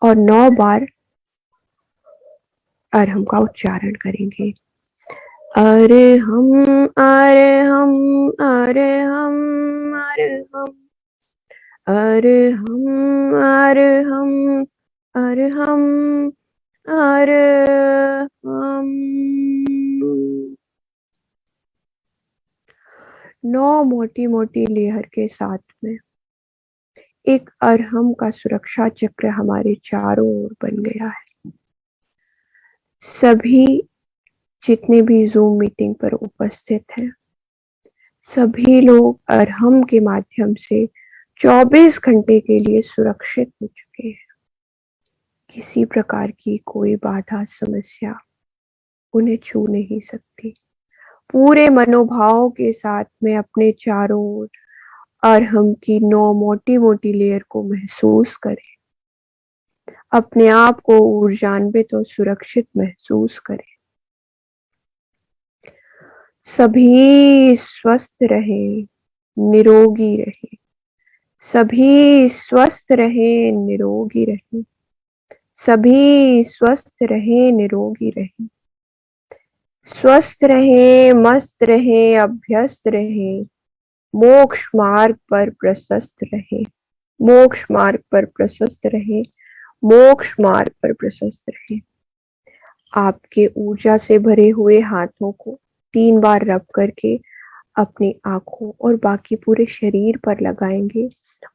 और 9 बार अरहम का उच्चारण करेंगे। अरहम अरहम अरहम अरहम अरहम अरहम अरहम अरहम। 9 मोटी मोटी लेयर के साथ में एक अरहम का सुरक्षा चक्र हमारे चारों ओर बन गया है। सभी जितने भी जूम मीटिंग पर उपस्थित हैं, सभी लोग अरहम के माध्यम से 24 घंटे के लिए सुरक्षित हो चुके हैं। किसी प्रकार की कोई बाधा समस्या उन्हें छू नहीं सकती। पूरे मनोभाव के साथ में अपने चारों ओर अरहम की 9 मोटी मोटी लेयर को महसूस करें। अपने आप को ऊर्जान्वित और सुरक्षित महसूस करें। सभी स्वस्थ रहें, निरोगी रहें। सभी स्वस्थ रहें, निरोगी रहें। सभी स्वस्थ रहें, निरोगी रहें। स्वस्थ रहें, मस्त रहें, अभ्यस्त रहें। मोक्ष मार्ग पर प्रशस्त रहें। मोक्ष मार्ग पर प्रशस्त रहें। मोक्ष मार्ग पर प्रशस्त रहें। आपके ऊर्जा से भरे हुए हाथों को 3 बार रब करके अपनी आंखों और बाकी पूरे शरीर पर लगाएंगे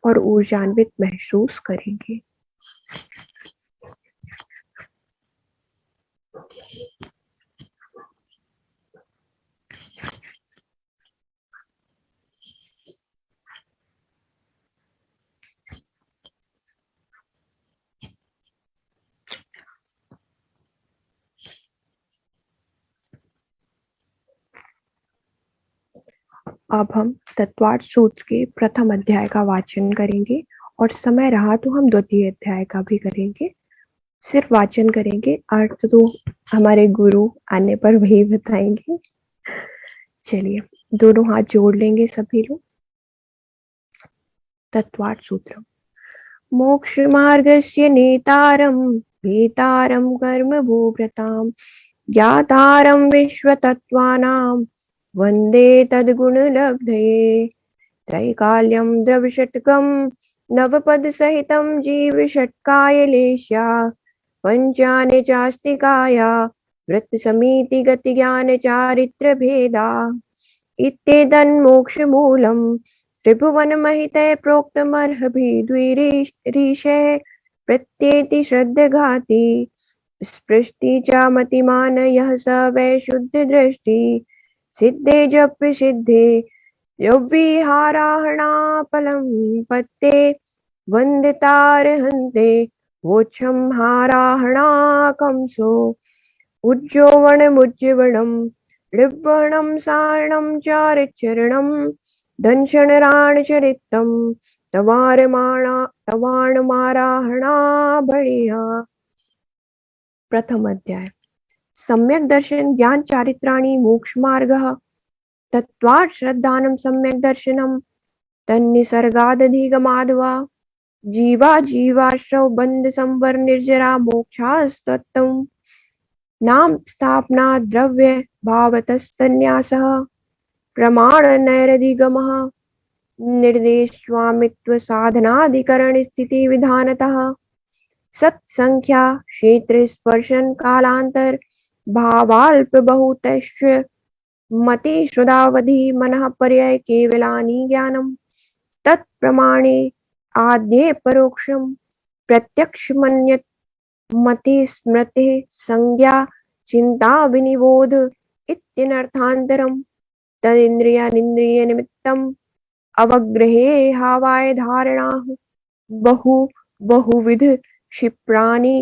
और ऊर्जान्वित महसूस करेंगे। अब हम तत्वार्थ सूत्र के प्रथम अध्याय का वाचन करेंगे और समय रहा तो हम द्वितीय अध्याय का भी करेंगे। सिर्फ वाचन करेंगे, अर्थ तो हमारे गुरु आने पर वही बताएंगे। चलिए दोनों हाथ जोड़ लेंगे सभी लोग। तत्वार्थ सूत्र। मोक्ष मार्गस्य नेतारं भेतारं कर्म भूभृतां ज्ञातारं विश्वतत्त्वानां वन्दे तद्गुणलब्धये। त्रैकाल्यं द्रवषट्कं नवपदसहितं जीवषट्कायलेश्या पञ्चानि चास्तिकाया वृत्तसमितिगतिज्ञानचारित्रभेदा इत्येतन्मोक्षमूलं त्रिभुवनमहिते प्रोक्तमर्हभिद्विरीशे प्रत्येति श्रद्धघाती स्पृष्टि च मतिमान यः स वै शुद्धदृष्टि सिद्धे जप सिद्धे यौविहाराहणापलं पत्ते वन्दितार्हन्ते वोच्छं हाराहणाकंसो उज्जोवणमुज्जीवणं ऋग्वणं सारणं चारिचरणं दंशनराणचरितं तवाणमाराहणा बलिया। प्रथम अध्याय। सम्यक दर्शन ज्ञान चारित्राणि मोक्ष मार्गः तत्त्वात् श्रद्धानं सम्यक दर्शनं तन्निसर्गादधिगमाद्वा जीवा जीवाश्रव बंध संवर निर्जरा मोक्षास्तत्त्वं नाम स्थापना द्रव्य भावतस्तन्यासः प्रमाण नैरधिगमः निर्देश स्वामित्व साधनाधिकरण स्थिति विधानतः सत्संख्या क्षेत्र स्पर्शन कालांतर भावाल्प बहुतश्च मति श्रुदावधि मनः पर्याय केवलानि ज्ञानम् तत्प्रमाणे आद्ये परोक्षं प्रत्यक्ष मन्यत् मति स्मृति संज्ञा चिंता विनिबोध इत्यनर्थान्तरम् तदिन्द्रियानिन्द्रिय निमित्तम् अवग्रहे हावाय धारणाः बहुविध क्षिप्राणि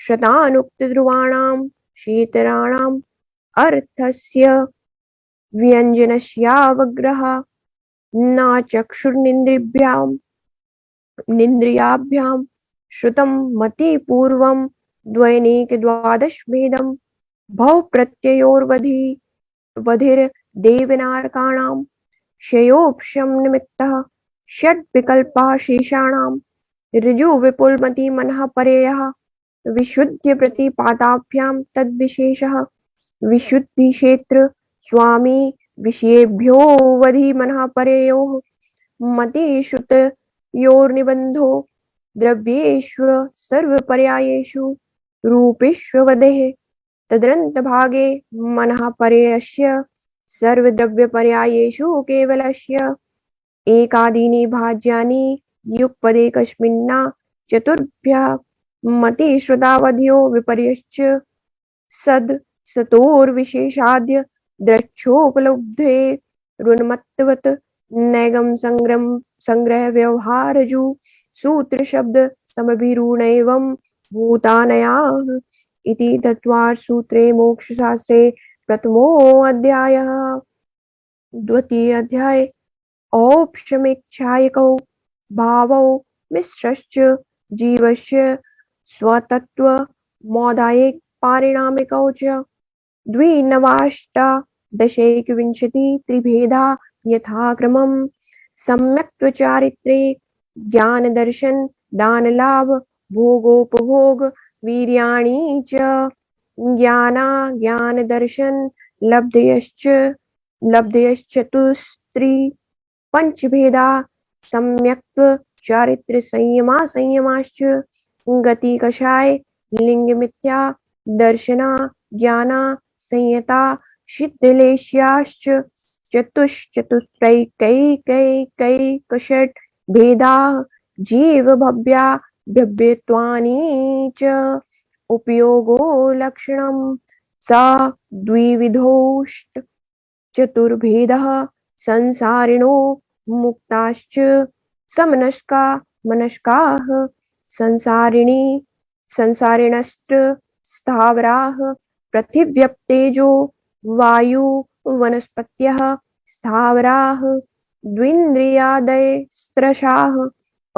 शतानुक्तध्रुवाणां शीतराणाम् अर्थस्य व्यञ्जनस्यावग्रह न चक्षुर्निन्द्रियाभ्यां श्रुतं मति पूर्वं द्वैनिक द्वादश भेदं भव प्रत्ययोर्वधिर्देवनारकाणां क्षयोपशम निमित्तः षट् विकल्पाः शेषाणां ऋजु विपुलमति मनः परेयः विशुद्ध प्रतिपादाभ्यां तद्विशेषः विशुद्धि क्षेत्र स्वामी विषयेभ्यो वधि मनः परेयोः मति श्रुतयोर्निबन्धो द्रव्येषु सर्वपर्यायेषु रूपेषु वदेः तदन्तभागे मनः परेयस्य सर्वद्रव्यपर्यायेषु केवलस्य एकादीनि भाज्यानि युगपदेकस्मिन्ना चतुर्भ्यः मति श्रुतावध्यो विपर्यश्च सतोर्विशेषाद्य द्रक्षोपलब्धे ऋन्मत्वत् नैगम संग्रह व्यवहारजु सूत्र शब्द समभिरूणैवं भूतानयाः इति तत्त्वार्थ सूत्रे मोक्षशास्त्रे प्रथमो अध्यायः। द्वितीय अध्याय। औपशमिच्छायकौ भावौ मिश्रश्च जीवस्य स्वतत्व मौदायिक पारिणामिकौ च द्विनवाष्टादशैकविंशति त्रिभेदा यथाक्रमं सम्यक्त्वचारित्रे ज्ञान दर्शन दान लाभ भोगोपभोग वीर्याणि च ज्ञान दर्शन लब्धयश्चतुस्त्री पंचभेदा सम्यक्त्व चारित्र संयमाश्च गति कषाय लिंग मिथ्या दर्शना ज्ञाना संयता सिद्धलेश्याश्च चतुश्चतुस्त्रैकैकषट् भेदा जीव भव्या भव्यत्वानि च उपयोगो लक्षणं सा द्विविधोष्ट चतुर्भेदः संसारिणो मुक्ताश्च समनस्का मनस्काः संसारिणश्च स्थावराः पृथिव्यप्तेजो वायु वनस्पत्यः स्थावराः द्विन्द्रियादयस्त्रशाः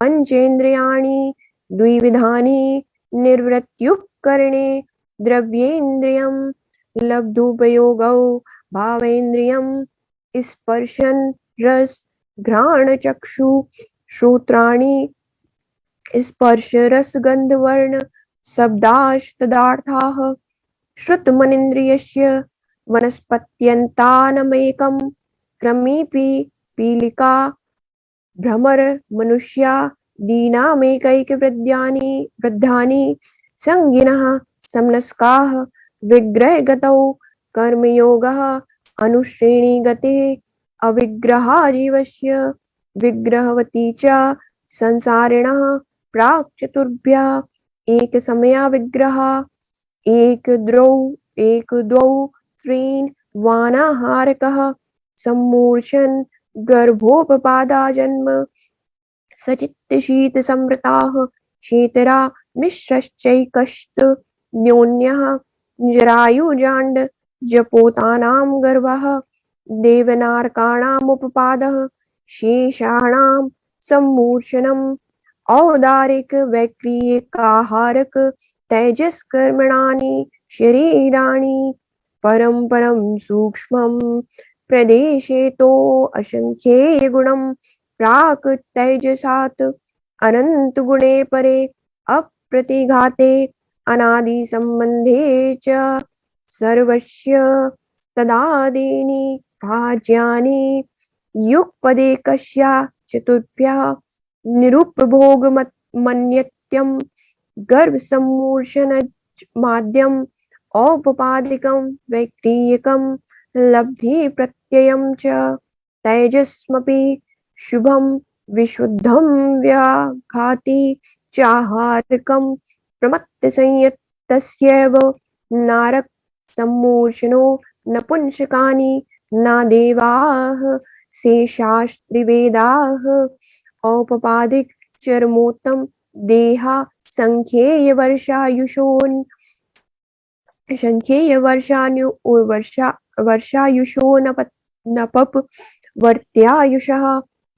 पंचेन्द्रियाणि द्विविधानि निर्वृत्युपकरणे द्रव्येन्द्रियं लब्धोपयोगौ भावेन्द्रियं स्पर्शन रस घ्राण चक्षु श्रोत्राणि स्पर्श रस गंध वर्ण शब्दास्तदार्थाः श्रुतमनिन्द्रियस्य वनस्पत्यन्तानमेकं क्रमीपि पीलिका भ्रमर मनुष्या दीनामेकैकवृद्धानि संगिनः समनस्काः विग्रहगतौ कर्मयोगः अनुश्रेणी गतिः अविग्रहा जीवस्य विग्रहवती च संसारिणः प्राक् चतुर्भ्यः एक समया विग्रह एक द्वौ त्रीन् वानाहारकः सम्मूर्छन् गर्भोपपादा जन्म सचित्त शीत समृताः शीतरा मिश्रश्चैकश्च न्योन्यः जरायुजाण्ड जपोतानां गर्भः देवनारकाणामुपपादः शेषाणां सम्मूर्छनम् औदारिक वैक्रियकाहारक तेजस्कर्मणानि शरीराणि परं परं सूक्ष्मं प्रदेशे तो असंख्येय गुणं प्राक तेजसात् अनंत गुणे परे अप्रतिघाते अनादि संबंधे च सर्वस्य तदादीनि भाज्यानि युगपदेकस्या चतुर्भ्यः निरुपभोग मन्यत्यं गर्भ सम्मूर्छन माध्यम औपपादिकं वैक्रियकं लब्धि प्रत्ययं च तेजस्मपि शुभं विशुद्धं व्याघाति चाहारकं प्रमत्त संयतस्यैव नारक सम्मूर्छनो नपुंसकानि न देवाः शेषास्त्रिवेदाः औपपादिक चरमोत्तम देहा संख्येय वर्षायुषोन वर्षायुषो नपप वर्त्यायुषः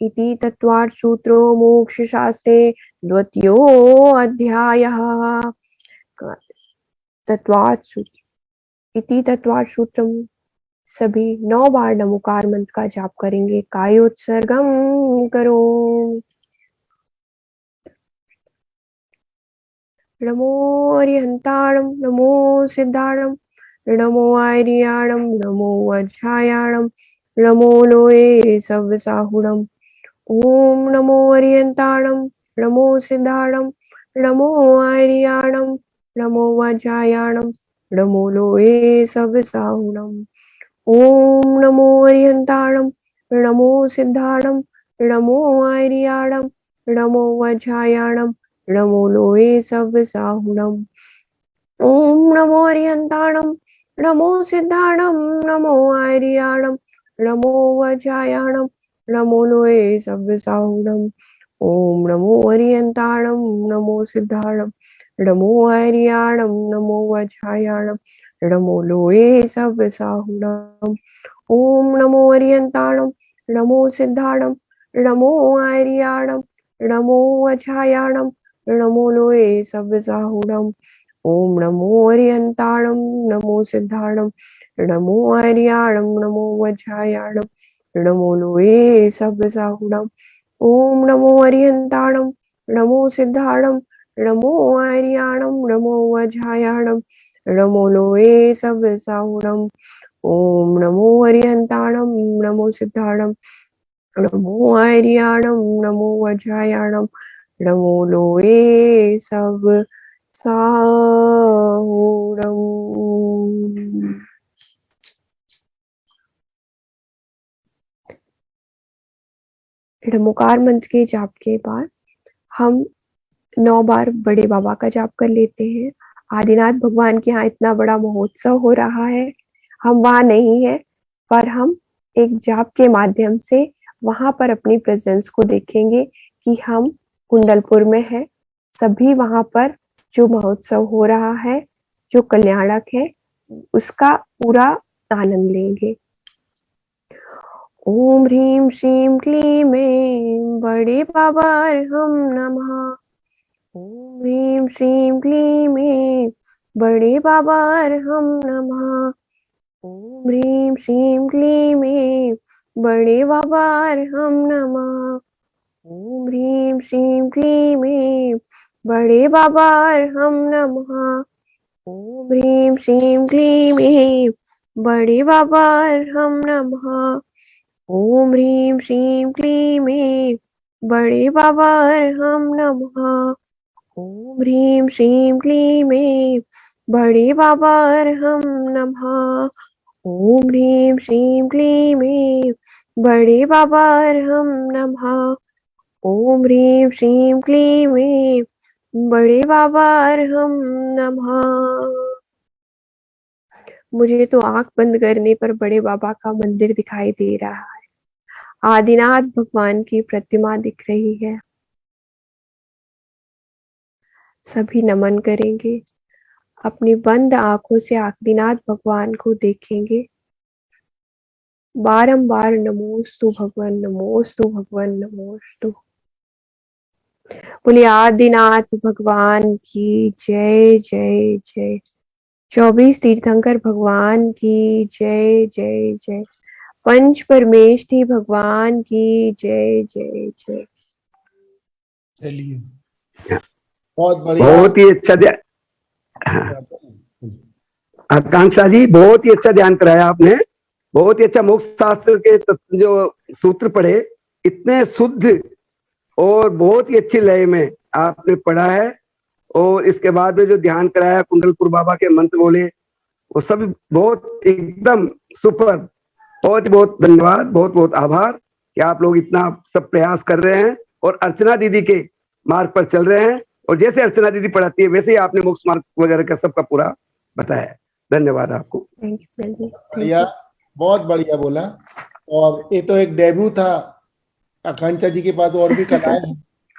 इति तत्त्वार्थ सूत्रो मोक्षशास्त्रे द्वितीयोऽध्यायः। तत्त्वार्थ सूत्रम सभी 9 बार नमोकार मंत्र का जाप करेंगे। कायोत्सर्गम करो। नमो अरिहंताणं नमो सिद्धाणं नमो आर्याणं नमो वज्रायाणं नमो लोये सव्यसाहुणम्। ओम नमो अरिहंताणं नमो सिद्धाणं नमो आर्याणं नमो वज्रायाणं नमो लोये सव्यसाहुणम्। ओम नमो अरिहंताणं नमो सिद्धाणं नमो आर्याणं नमो वज्रायाणं नमो लोये सव्यसाहुणम्। ओम नमो अरिहंताणं नमो सिद्धाणं नमो आर्याणं नमो वज्रायाणं नमो लोये सव्यसाहुणम्। ओम नमो अरिहंताणं नमो सिद्धाणं नमो आर्याणं नमो वज्रायाणं नमो लोये सव्यसाहुणम्। ओम नमो अरिहंताणं नमो सिद्धाणं नमो आर्याणं नमो वज्रायाणं नमो लोये सव्यसाहुणम्। ओम नमो अरिहंताणं नमो सिद्धाणं नमो आर्याणं नमो वज्रायाणं नमो लोये सव्यसाहुणम्। ओम नमो अरिहंताणं नमो सिद्धाणं नमो आर्याणं नमो वज्रायाणं नमो लोये सव्यसाहुणम्। ओम नमो अरिहंताणं नमो सिद्धाणं नमो आर्याणं नमो वज्रायाणं नमो लोये सव्यसाहुणम्। नमोकार मंत्र के जाप के बाद हम 9 बार बड़े बाबा का जाप कर लेते हैं। आदिनाथ भगवान के यहाँ इतना बड़ा महोत्सव हो रहा है, हम वहाँ नहीं है, पर हम एक जाप के माध्यम से वहां पर अपनी प्रेजेंस को देखेंगे कि हम कुंडलपुर में है। सभी वहां पर जो महोत्सव हो रहा है, जो कल्याणक है, उसका पूरा आनंद लेंगे। ओम ह्रीं श्रीं क्लीं ऐं बड़े बाबा अर्हं नमः। ओम ह्रीं श्रीं क्लीं ऐं बड़े बाबा अर्हं नमः। ओम ह्रीं श्रीं क्लीं ऐं बड़े बाबा अर्हं नमः। ओम ह्रीं श्रीं क्लीं ऐं बड़े बाबा अर्हं नमः। ओम ह्रीं श्रीं क्लीं ऐं बड़े बाबा अर्हं नमः। ओम ह्रीं श्रीं क्लीं ऐं बड़े बाबा अर्हं नमः। ओम ह्रीं श्रीं क्लीं ऐं बड़े बाबा अर्हं नमः। ओम ह्रीं श्रीं क्लीं ऐं बड़े बाबा अर्हं नमः। ओम ह्रीं श्रीं क्लीं ऐं बड़े बाबा अर्हं नमः। मुझे तो आंख बंद करने पर बड़े बाबा का मंदिर दिखाई दे रहा है। आदिनाथ भगवान की प्रतिमा दिख रही है। सभी नमन करेंगे। अपनी बंद आंखों से आदिनाथ भगवान को देखेंगे। बारंबार नमोस्तु भगवान, नमोस्तु भगवान, नमोस्तु। बोलिए आदिनाथ भगवान की जय जय जय। 24 तीर्थंकर भगवान की जय जय जय। पंच परमेष्ठी भगवान की जय जय जय। चलिए, बहुत बढ़िया। बहुत ही अच्छा आकांक्षा जी, बहुत ही अच्छा ध्यान कराया आपने। बहुत ही अच्छा मोक्ष शास्त्र के जो सूत्र पढ़े, इतने शुद्ध और बहुत ही अच्छी लय में आपने पढ़ा है। और इसके बाद में जो ध्यान कराया, कुंडलपुर बाबा के मंत्र बोले, वो सब बहुत एकदम सुपर। बहुत बहुत धन्यवाद, बहुत बहुत आभार कि आप लोग इतना सब प्रयास कर रहे हैं और अर्चना दीदी के मार्ग पर चल रहे हैं। और जैसे अर्चना दीदी पढ़ाती है वैसे ही आपने मोक्ष मार्ग वगैरह का सबका पूरा बताया। धन्यवाद आपको। थैंक यू जी। बढ़िया, बहुत बढ़िया बोला। और ये तो एक डेब्यू था। आकांक्षा जी के पास और भी कलाएं हैं,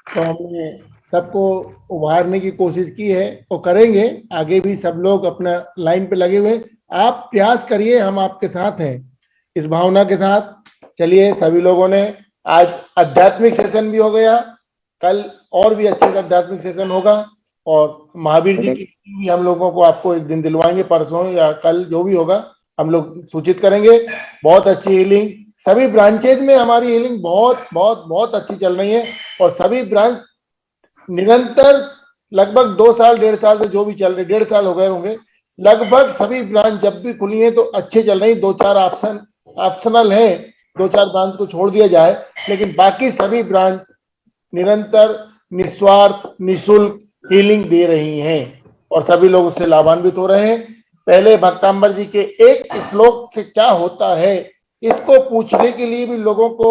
तो हमने सबको उभारने की कोशिश की है और करेंगे आगे भी। सब लोग अपना लाइन पे लगे हुए, आप प्रयास करिए, हम आपके साथ हैं इस भावना के साथ। चलिए, सभी लोगों ने आज आध्यात्मिक सेशन भी हो गया, कल और भी अच्छे से आध्यात्मिक सेशन होगा। और महावीर जी की भी हम लोगों को आपको एक दिन दिलवाएंगे, परसों या कल जो भी होगा हम लोग सूचित करेंगे। बहुत अच्छी हीलिंग, सभी ब्रांचेज में हमारी हीलिंग बहुत बहुत बहुत अच्छी चल रही है। और सभी ब्रांच निरंतर लगभग 2 साल 1.5 साल से जो भी चल रहे, 1.5 साल हो गए होंगे लगभग, सभी ब्रांच जब भी खुली है तो अच्छे चल रही। 2-4 ऑप्शनल है, 2-4 ब्रांच को छोड़ दिया जाए, लेकिन बाकी सभी ब्रांच निरंतर निस्वार्थ निःशुल्क हीलिंग दे रही हैं और सभी लोग उससे लाभान्वित हो रहे हैं। पहले भक्तांबर जी के एक श्लोक से क्या होता है इसको पूछने के लिए भी लोगों को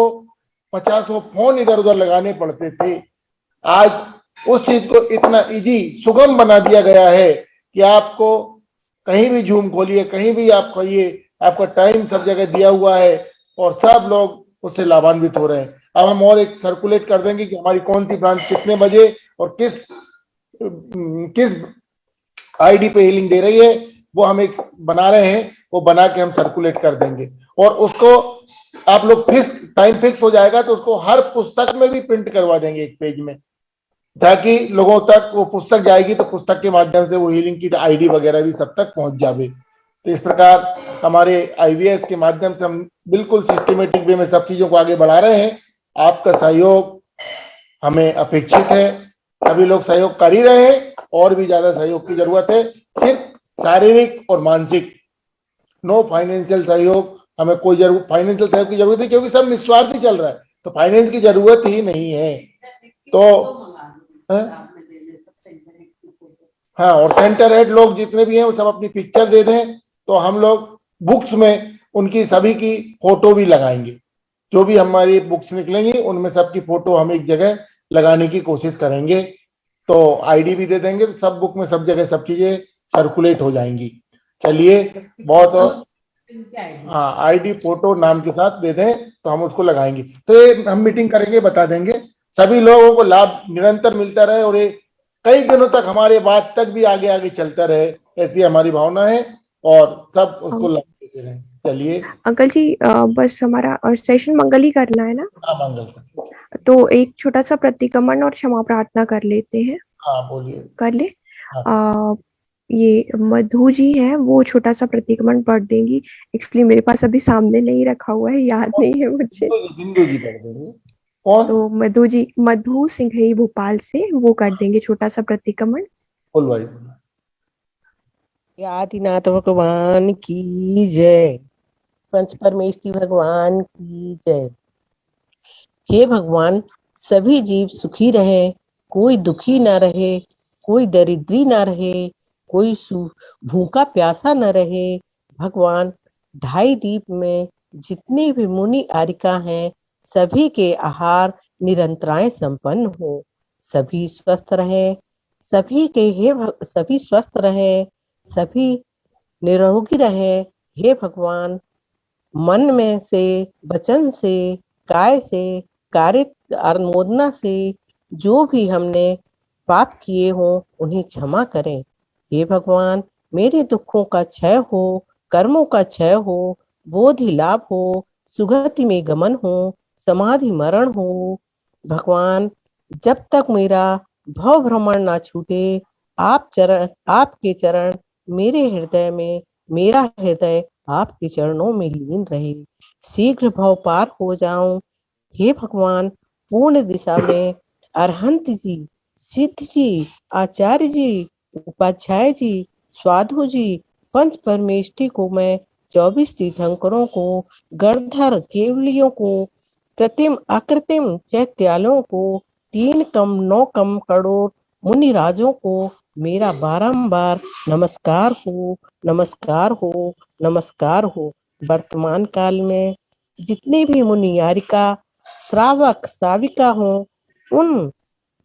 50 फोन इधर उधर लगाने पड़ते थे। आज उस चीज को इतना इजी सुगम बना दिया गया है कि आपको कहीं भी जूम खोलिए, कहीं भी आप खोलिए, आपका टाइम सब जगह दिया हुआ है और सब लोग उससे लाभान्वित हो रहे हैं। अब हम और एक सर्कुलेट कर देंगे कि हमारी कौन सी ब्रांच कितने बजे और किस आईडी पे हीलिंग दे रही है, वो हम एक बना रहे हैं, वो बना के हम सर्कुलेट कर देंगे। और उसको आप लोग टाइम फिक्स हो जाएगा तो उसको हर पुस्तक में भी प्रिंट करवा देंगे एक पेज में, ताकि लोगों तक वो पुस्तक जाएगी तो पुस्तक के माध्यम से वो हीलिंग की आईडी वगैरह भी सब तक पहुंच जावे। तो इस प्रकार हमारे आईवीएस के माध्यम से हम बिल्कुल सिस्टमेटिक वे में सब चीजों को आगे बढ़ा रहे हैं। आपका सहयोग हमें अपेक्षित है, सभी लोग सहयोग कर ही रहे हैं, और भी ज्यादा सहयोग की जरूरत है। सिर्फ शारीरिक और मानसिक, नो फाइनेंशियल सहयोग, हमें कोई फाइनेंशियल सहयोग की जरूरत है क्योंकि सब निस्वार्थी चल रहा है, तो फाइनेंस की जरूरत ही नहीं है। तो हाँ, और सेंटर हेड लोग जितने भी हैं वो सब अपनी पिक्चर दे दें, तो हम लोग बुक्स में उनकी सभी की फोटो भी लगाएंगे। जो भी हमारी बुक्स निकलेंगी उनमें सबकी फोटो हम एक जगह लगाने की कोशिश करेंगे। तो आईडी भी दे देंगे, तो सब बुक में सब जगह सब चीजें सर्कुलेट हो जाएंगी। चलिए, बहुत हाँ, आईडी फोटो नाम के साथ दे दें तो हम उसको लगाएंगे। तो ये हम मीटिंग करेंगे, बता देंगे, सभी लोगों को लाभ निरंतर मिलता रहे और ये कई दिनों तक हमारे बात तक भी आगे आगे चलता रहे, ऐसी हमारी भावना है और सब उसको लाभ देते रहे। चलिए अंकल जी, बस हमारा सेशन मंगल ही करना है ना? हाँ, मंगल। तो एक छोटा सा प्रतिक्रमण और क्षमा प्रार्थना कर लेते हैं। हाँ, बोलिए। कर ले। ये मधु जी हैं, वो छोटा सा प्रतिक्रमण पढ़ देंगी। एक्चुअली मेरे पास अभी सामने नहीं रखा हुआ है, याद नहीं है मुझे। बिंदु जी पढ़ देंगे। कौन? तो मधु जी, मधु सिंघई भोपाल से, वो कर देंगे छोटा सा प्रतिक्रमण। बोल भाई। आदिनाथ भगवान की जय, पंच परमेष्ठी भगवान की जय। हे भगवान, सभी जीव सुखी रहे, कोई दुखी ना रहे, कोई दरिद्री ना रहे, कोई भूखा प्यासा न रहे। भगवान, 2.5 दीप में जितने भी मुनि आरिका हैं, सभी के आहार निरंतराय संपन्न हो, सभी स्वस्थ रहे, सभी स्वस्थ रहे, सभी निरोगी रहे। हे भगवान, मन में से, वचन से, काय से, कारित अनुमोदना से जो भी हमने पाप किए हो उन्हें क्षमा करें। हे भगवान, मेरे दुखों का क्षय हो, कर्मों का क्षय हो, बोधि लाभ हो, सुगति में गमन हो, समाधि मरण हो। भगवान, जब तक मेरा भव भ्रमण ना छूटे, आपके चरण मेरे हृदय में, मेरा हृदय आपके चरणों में लीन रहे। शीघ्र भव पार हो जाऊं। हे भगवान, पूर्ण दिशा में अरहंत जी, सिद्ध जी, आचार्य जी, उपाध्याय जी, स्वाधु जी, पंच परमेष्ठी को मैं 24 तीर्थंकरों को, गणधर केवलियों को, कृत्रिम अकृत्रिम चैत्यालों को, 3 कम 9 कम करोड़ मुनि राजों को मेरा बारंबार नमस्कार हो, नमस्कार हो, नमस्कार हो। वर्तमान काल में जितने भी मुनि यारिका, श्रावक साविका हो, उन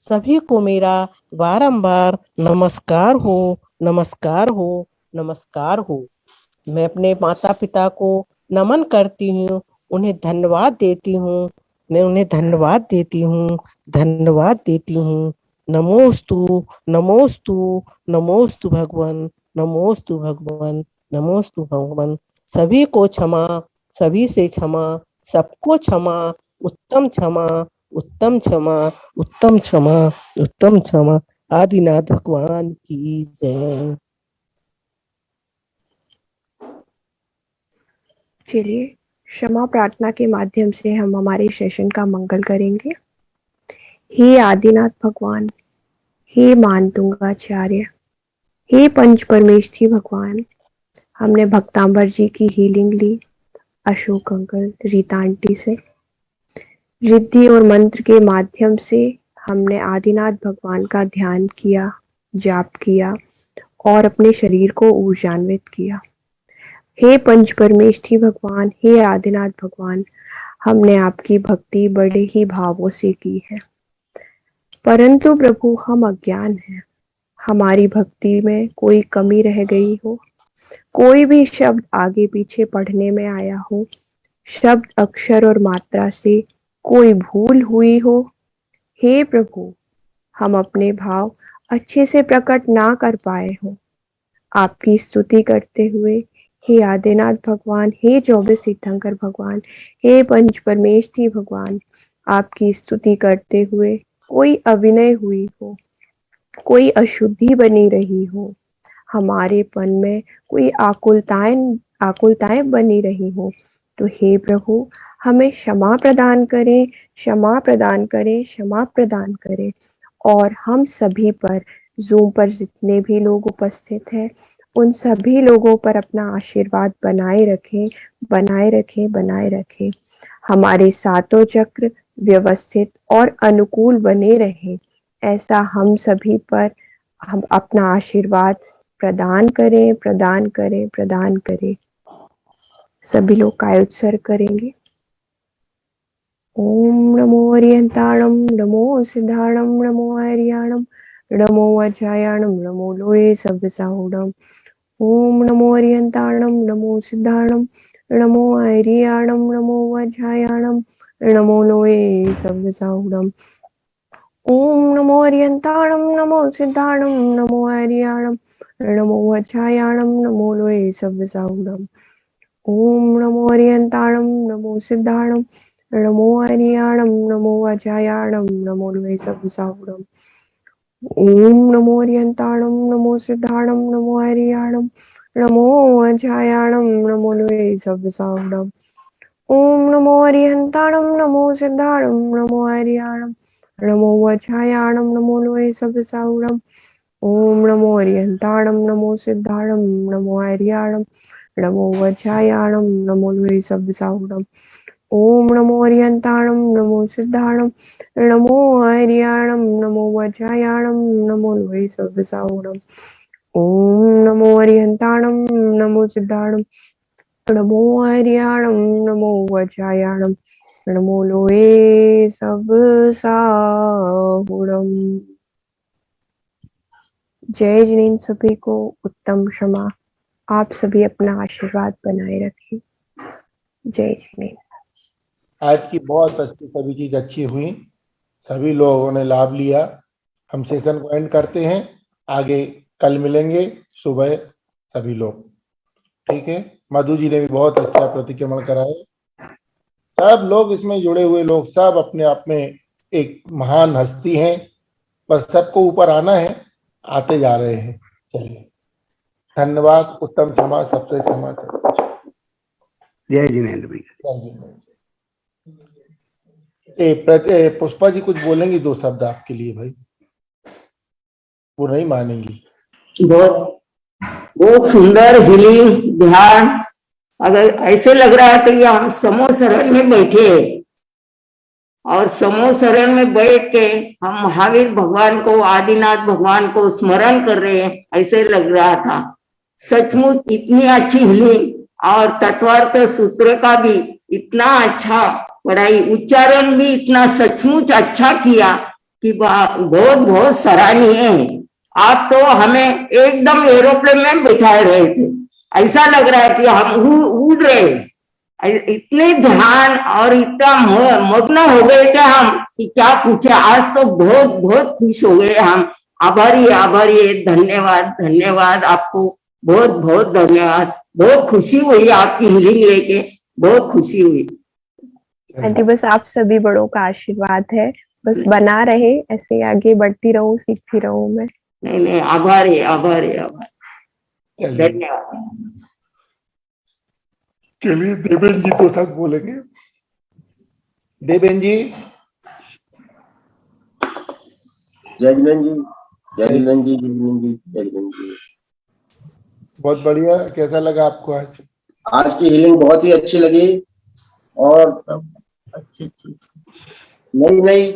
सभी को मेरा बारंबार नमस्कार हो, नमस्कार हो, नमस्कार हो। मैं अपने माता पिता को नमन करती हूँ, उन्हें धन्यवाद देती हूँ, मैं उन्हें धन्यवाद देती हूँ, धन्यवाद देती हूँ। नमोस्तु, नमोस्तु, नमोस्तु भगवान, नमोस्तु भगवान, नमोस्तु भगवान। सभी को क्षमा, सभी से क्षमा, सबको क्षमा, उत्तम क्षमा, उत्तम क्षमा, उत्तम क्षमा, उत्तम क्षमा। आदिनाथ भगवान की जय। चलिए क्षमा प्रार्थना के माध्यम से हम हमारे सेशन का मंगल करेंगे। हे आदिनाथ भगवान, हे मानतुंगाचार्य, हे पंच परमेष्ठी भगवान, हमने भक्तांबर जी की हीलिंग ली, अशोक अंकल, रीता आंटी से। रिद्धि और मंत्र के माध्यम से हमने आदिनाथ भगवान का ध्यान किया, जाप किया और अपने शरीर को ऊर्जान्वित किया। हे पंच परमेष्ठी भगवान, हे आदिनाथ भगवान, हमने आपकी भक्ति बड़े ही भावों से की है, परंतु प्रभु हम अज्ञान हैं। हमारी भक्ति में कोई कमी रह गई हो, कोई भी शब्द आगे पीछे पढ़ने में आया हो, शब्द अक्षर और मात्रा से कोई भूल हुई हो, हे प्रभु हम अपने भाव अच्छे से प्रकट ना कर पाए हो, आपकी स्तुति करते हुए हे आदिनाथ भगवान, हे 24 तीर्थंकर भगवान, हे पंच परमेष्ठी भगवान, आपकी स्तुति करते हुए कोई अविनय हुई हो, कोई अशुद्धि बनी रही हो, हमारे मन में कोई आकुलताएं बनी रही हो, तो हे प्रभु हमें क्षमा प्रदान करें, क्षमा प्रदान करें, क्षमा प्रदान करें। और हम सभी पर, जूम पर जितने भी लोग उपस्थित हैं, उन सभी लोगों पर अपना आशीर्वाद बनाए रखें, बनाए रखें, बनाए रखें। हमारे सातों चक्र व्यवस्थित और अनुकूल बने रहें, ऐसा हम सभी पर हम अपना आशीर्वाद प्रदान करें, प्रदान करें, प्रदान करें। सभी लोग काय उत्सर्ग करेंगे। ओम नमो हरियंताणम, नमो सिद्धाणम, नमो हरियाणम, नमो वज्रायाणम, नमो लोये सव्यसाहूणम। ओम नमो हरियंताणम, नमो सिद्धाणम, नमो हरियाणम, नमो वज्रायाणम, नमो लोये सव्यसाहूणम। ओम नमो हरियंताणम, नमो सिद्धाणम, नमो हरियाणम, नमो वज्रायाणम, नमो लोये सव्यसाहूणम। ओम नमो हरियंताणम, नमो सिद्धाणम, नमो हरियाणम, नमो वज्रायाणम, नमो लोये सव्यसाहूणम। ओम नमो हरियंताणम, नमो सिद्धाणम, नमो हरियाणम, नमो वज्रायाणम, नमो लोये सव्यसाहूणम। ओम नमो हरियंताणम, नमो सिद्धाणम, नमो हरियाणम, नमो वज्रायाणम, नमो लोये सव्यसाहूणम। ओम नमो हरियंताणम, नमो सिद्धाणम, नमो हरियाणम, नमो वज्रायाणम, नमो लोये सव्यसाहूणम। ओम नमो हरियंताणम, नमो सिद्धाणम, नमो हरियाणम, नमो वज्रायाणम, नमो लोये सव्यसाहूणम। ओम नमो हरियंताणम, नमो सिद्धाणम, नमो हरियाणम, नमो वज्रायाणम, नमो लोये सव्यसाहूणम। जय जिनेन्द्र सभी को उत्तम क्षमा। आप सभी अपना आशीर्वाद बनाए रखें। जय जिनेन्द्र। आज की बहुत अच्छी, सभी चीज अच्छी हुई, सभी लोगों ने लाभ लिया। हम सेशन को एंड करते हैं, आगे कल मिलेंगे सुबह सभी लोग, ठीक है। मधु जी ने भी बहुत अच्छा प्रतिक्रमण कराया। सब लोग इसमें जुड़े हुए लोग सब अपने आप में एक महान हस्ती हैं, बस सबको ऊपर आना है, आते जा रहे हैं। चलिए, धन्यवाद। उत्तम समाज सबसे समाज। जय जिनेंद्र भैया। पुष्पा जी कुछ बोलेंगी, 2 शब्द आपके लिए भाई, वो नहीं मानेंगी। बहुत बहुत सुंदर हीलिंग ध्यान। अगर ऐसे लग रहा है तो ये हम समूह शरण में बैठे हैं और समूह शरण में बैठ के हम महावीर भगवान को, आदिनाथ भगवान को स्मरण कर रहे हैं, ऐसे लग रहा था। सचमुच इतनी अच्छी हीलिंग और तत्वार्थ सूत्र का भी इतना अच्छा पढ़ाई, उच्चारण भी इतना सचमुच अच्छा किया कि बहुत बहुत सराहनीय है। आप तो हमें एकदम एरोप्लेन में बिठाए रहे थे, ऐसा लग रहा है कि हम उड़ रहे हैं। इतने ध्यान और इतना मग्न हो गए थे हम कि क्या पूछे। आज तो बहुत बहुत खुश हो गए हम। आभारी आभारी, धन्यवाद धन्यवाद, आपको बहुत बहुत धन्यवाद। बहुत खुशी हुई आपकी हीलिंग लेके, बहुत खुशी हुई। आंटी बस आप सभी बड़ों का आशीर्वाद है, बस बना रहे ऐसे, आगे बढ़ती रहूं, सीखती रहूं मैं। नहीं, आभारी आभारी आभारी, धन्यवाद। चलिए, देवेन जी 2 शब्द बोलेंगे। देवेन जी। जय जिनेंद्र जी, जय जिनेंद्र जी, जय जिनेंद्र जी, जय जिनेंद्र जी। बहुत बढ़िया, कैसा लगा आपको आज? आज की हीलिंग बहुत ही अच्छी लगी और सब अच्छी नई नई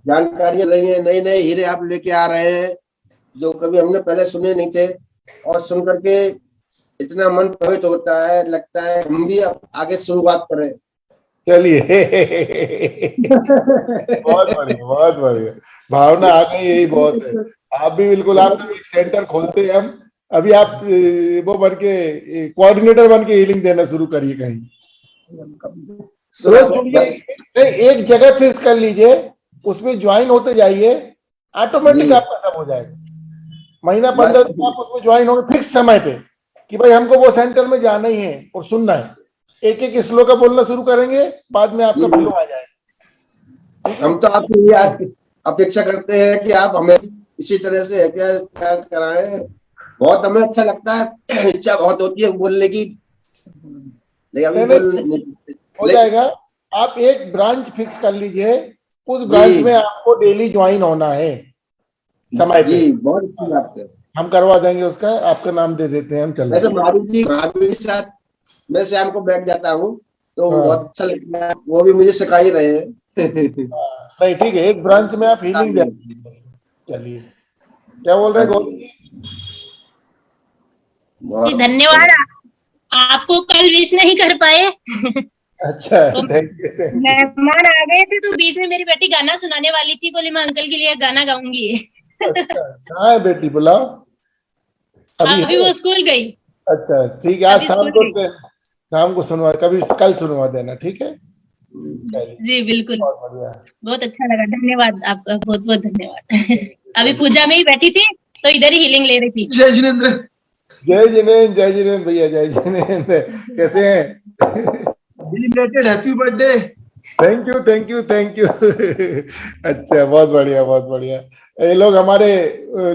जानकारियां रही है, नए नए हीरे आप लेके आ रहे हैं जो कभी हमने पहले सुने नहीं थे, और सुन करके इतना मन पवित्र होता है, लगता है हम भी अब आगे शुरुआत करें। चलिए बहुत बढ़िया, बहुत बढ़िया, भावना आ गई, यही बहुत है। आप भी बिल्कुल, आप भी एक सेंटर खोलते हैं हम, अभी आप वो बन के कोऑर्डिनेटर बन के हीलिंग देना शुरू करिए कहीं। रोज जुड़िए, एक जगह फिक्स कर लीजिए, उसमें ज्वाइन होते जाइए, ऑटोमेटिक आपका सब हो जाएगा। महीना 15 दिन आप उसमें ज्वाइन होंगे फिक्स समय पे कि भाई हमको वो सेंटर में जाना ही है और सुनना है। एक एक श्लोक बोलना शुरू करेंगे, बाद में आपका फ्लो आ जाएगा। हम तो आपकी अपेक्षा करते हैं कि आप हमें इसी तरह से कराएं। बहुत हमें अच्छा लगता है, इच्छा बहुत होती है बोलने की, लेकिन अभी हो जाएगा। आप एक ब्रांच फिक्स कर लीजिए, उस ब्रांच में आपको डेली ज्वाइन होना है समय पे। जी, बहुत अच्छी बात है, हम करवा देंगे उसका, आपका नाम दे देते हैं हम। चलो, वैसे महावीर के साथ मैं शाम को बैठ जाता हूँ तो बहुत अच्छा लगता है, वो भी मुझे सिखा ही रहे हैं। नहीं, ठीक है, एक ब्रांच में आप हीलिंग दे। चलिए, क्या बोल रहे गौरी जी? धन्यवाद, आपको कल विश नहीं कर पाए। अच्छा, थैंक यू। मेहमान आ गए थे तो बीच में मेरी बेटी गाना सुनाने वाली थी, बोली मैं अंकल के लिए गाना गाऊंगी। अच्छा, कहाँ है बेटी, बुलाओ। अभी वो स्कूल गई। अच्छा, ठीक है, आज शाम को सुनवा, कभी कल सुनवा देना, ठीक है। जी बिल्कुल, बहुत अच्छा लगा, धन्यवाद आपका, बहुत बहुत धन्यवाद। अभी पूजा में ही बैठी थी तो इधर ही हीलिंग ले रही थी। जय जिनेंद्र, जय जिनेंद्र, जय जिनेंद्र भैया, जय जिनेंद्र, कैसे हैं? Happy birthday. Thank you thank you thank you. अच्छा, बहुत बढ़िया, बहुत बढ़िया। ये लोग हमारे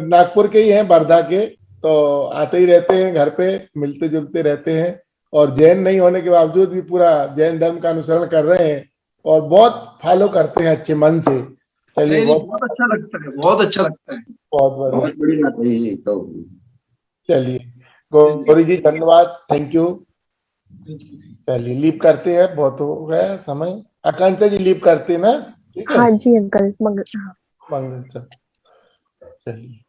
नागपुर के ही हैं, वर्धा के, तो आते ही रहते हैं घर पे, मिलते जुलते रहते हैं, और जैन नहीं होने के बावजूद भी पूरा जैन धर्म का अनुसरण कर रहे हैं और बहुत फॉलो करते हैं अच्छे मन से। चलिए, बहुत अच्छा लगता है, बहुत अच्छा लगता है, बहुत बड़ी बात है तो। चलिए, गौरी जी धन्यवाद, थैंक यू। चलिए, लीव करते हैं, बहुत हो गया समय। आकांक्षा जी लीव करते हैं ना, ठीक है? हाँ जी अंकल, मंगल। चलिए।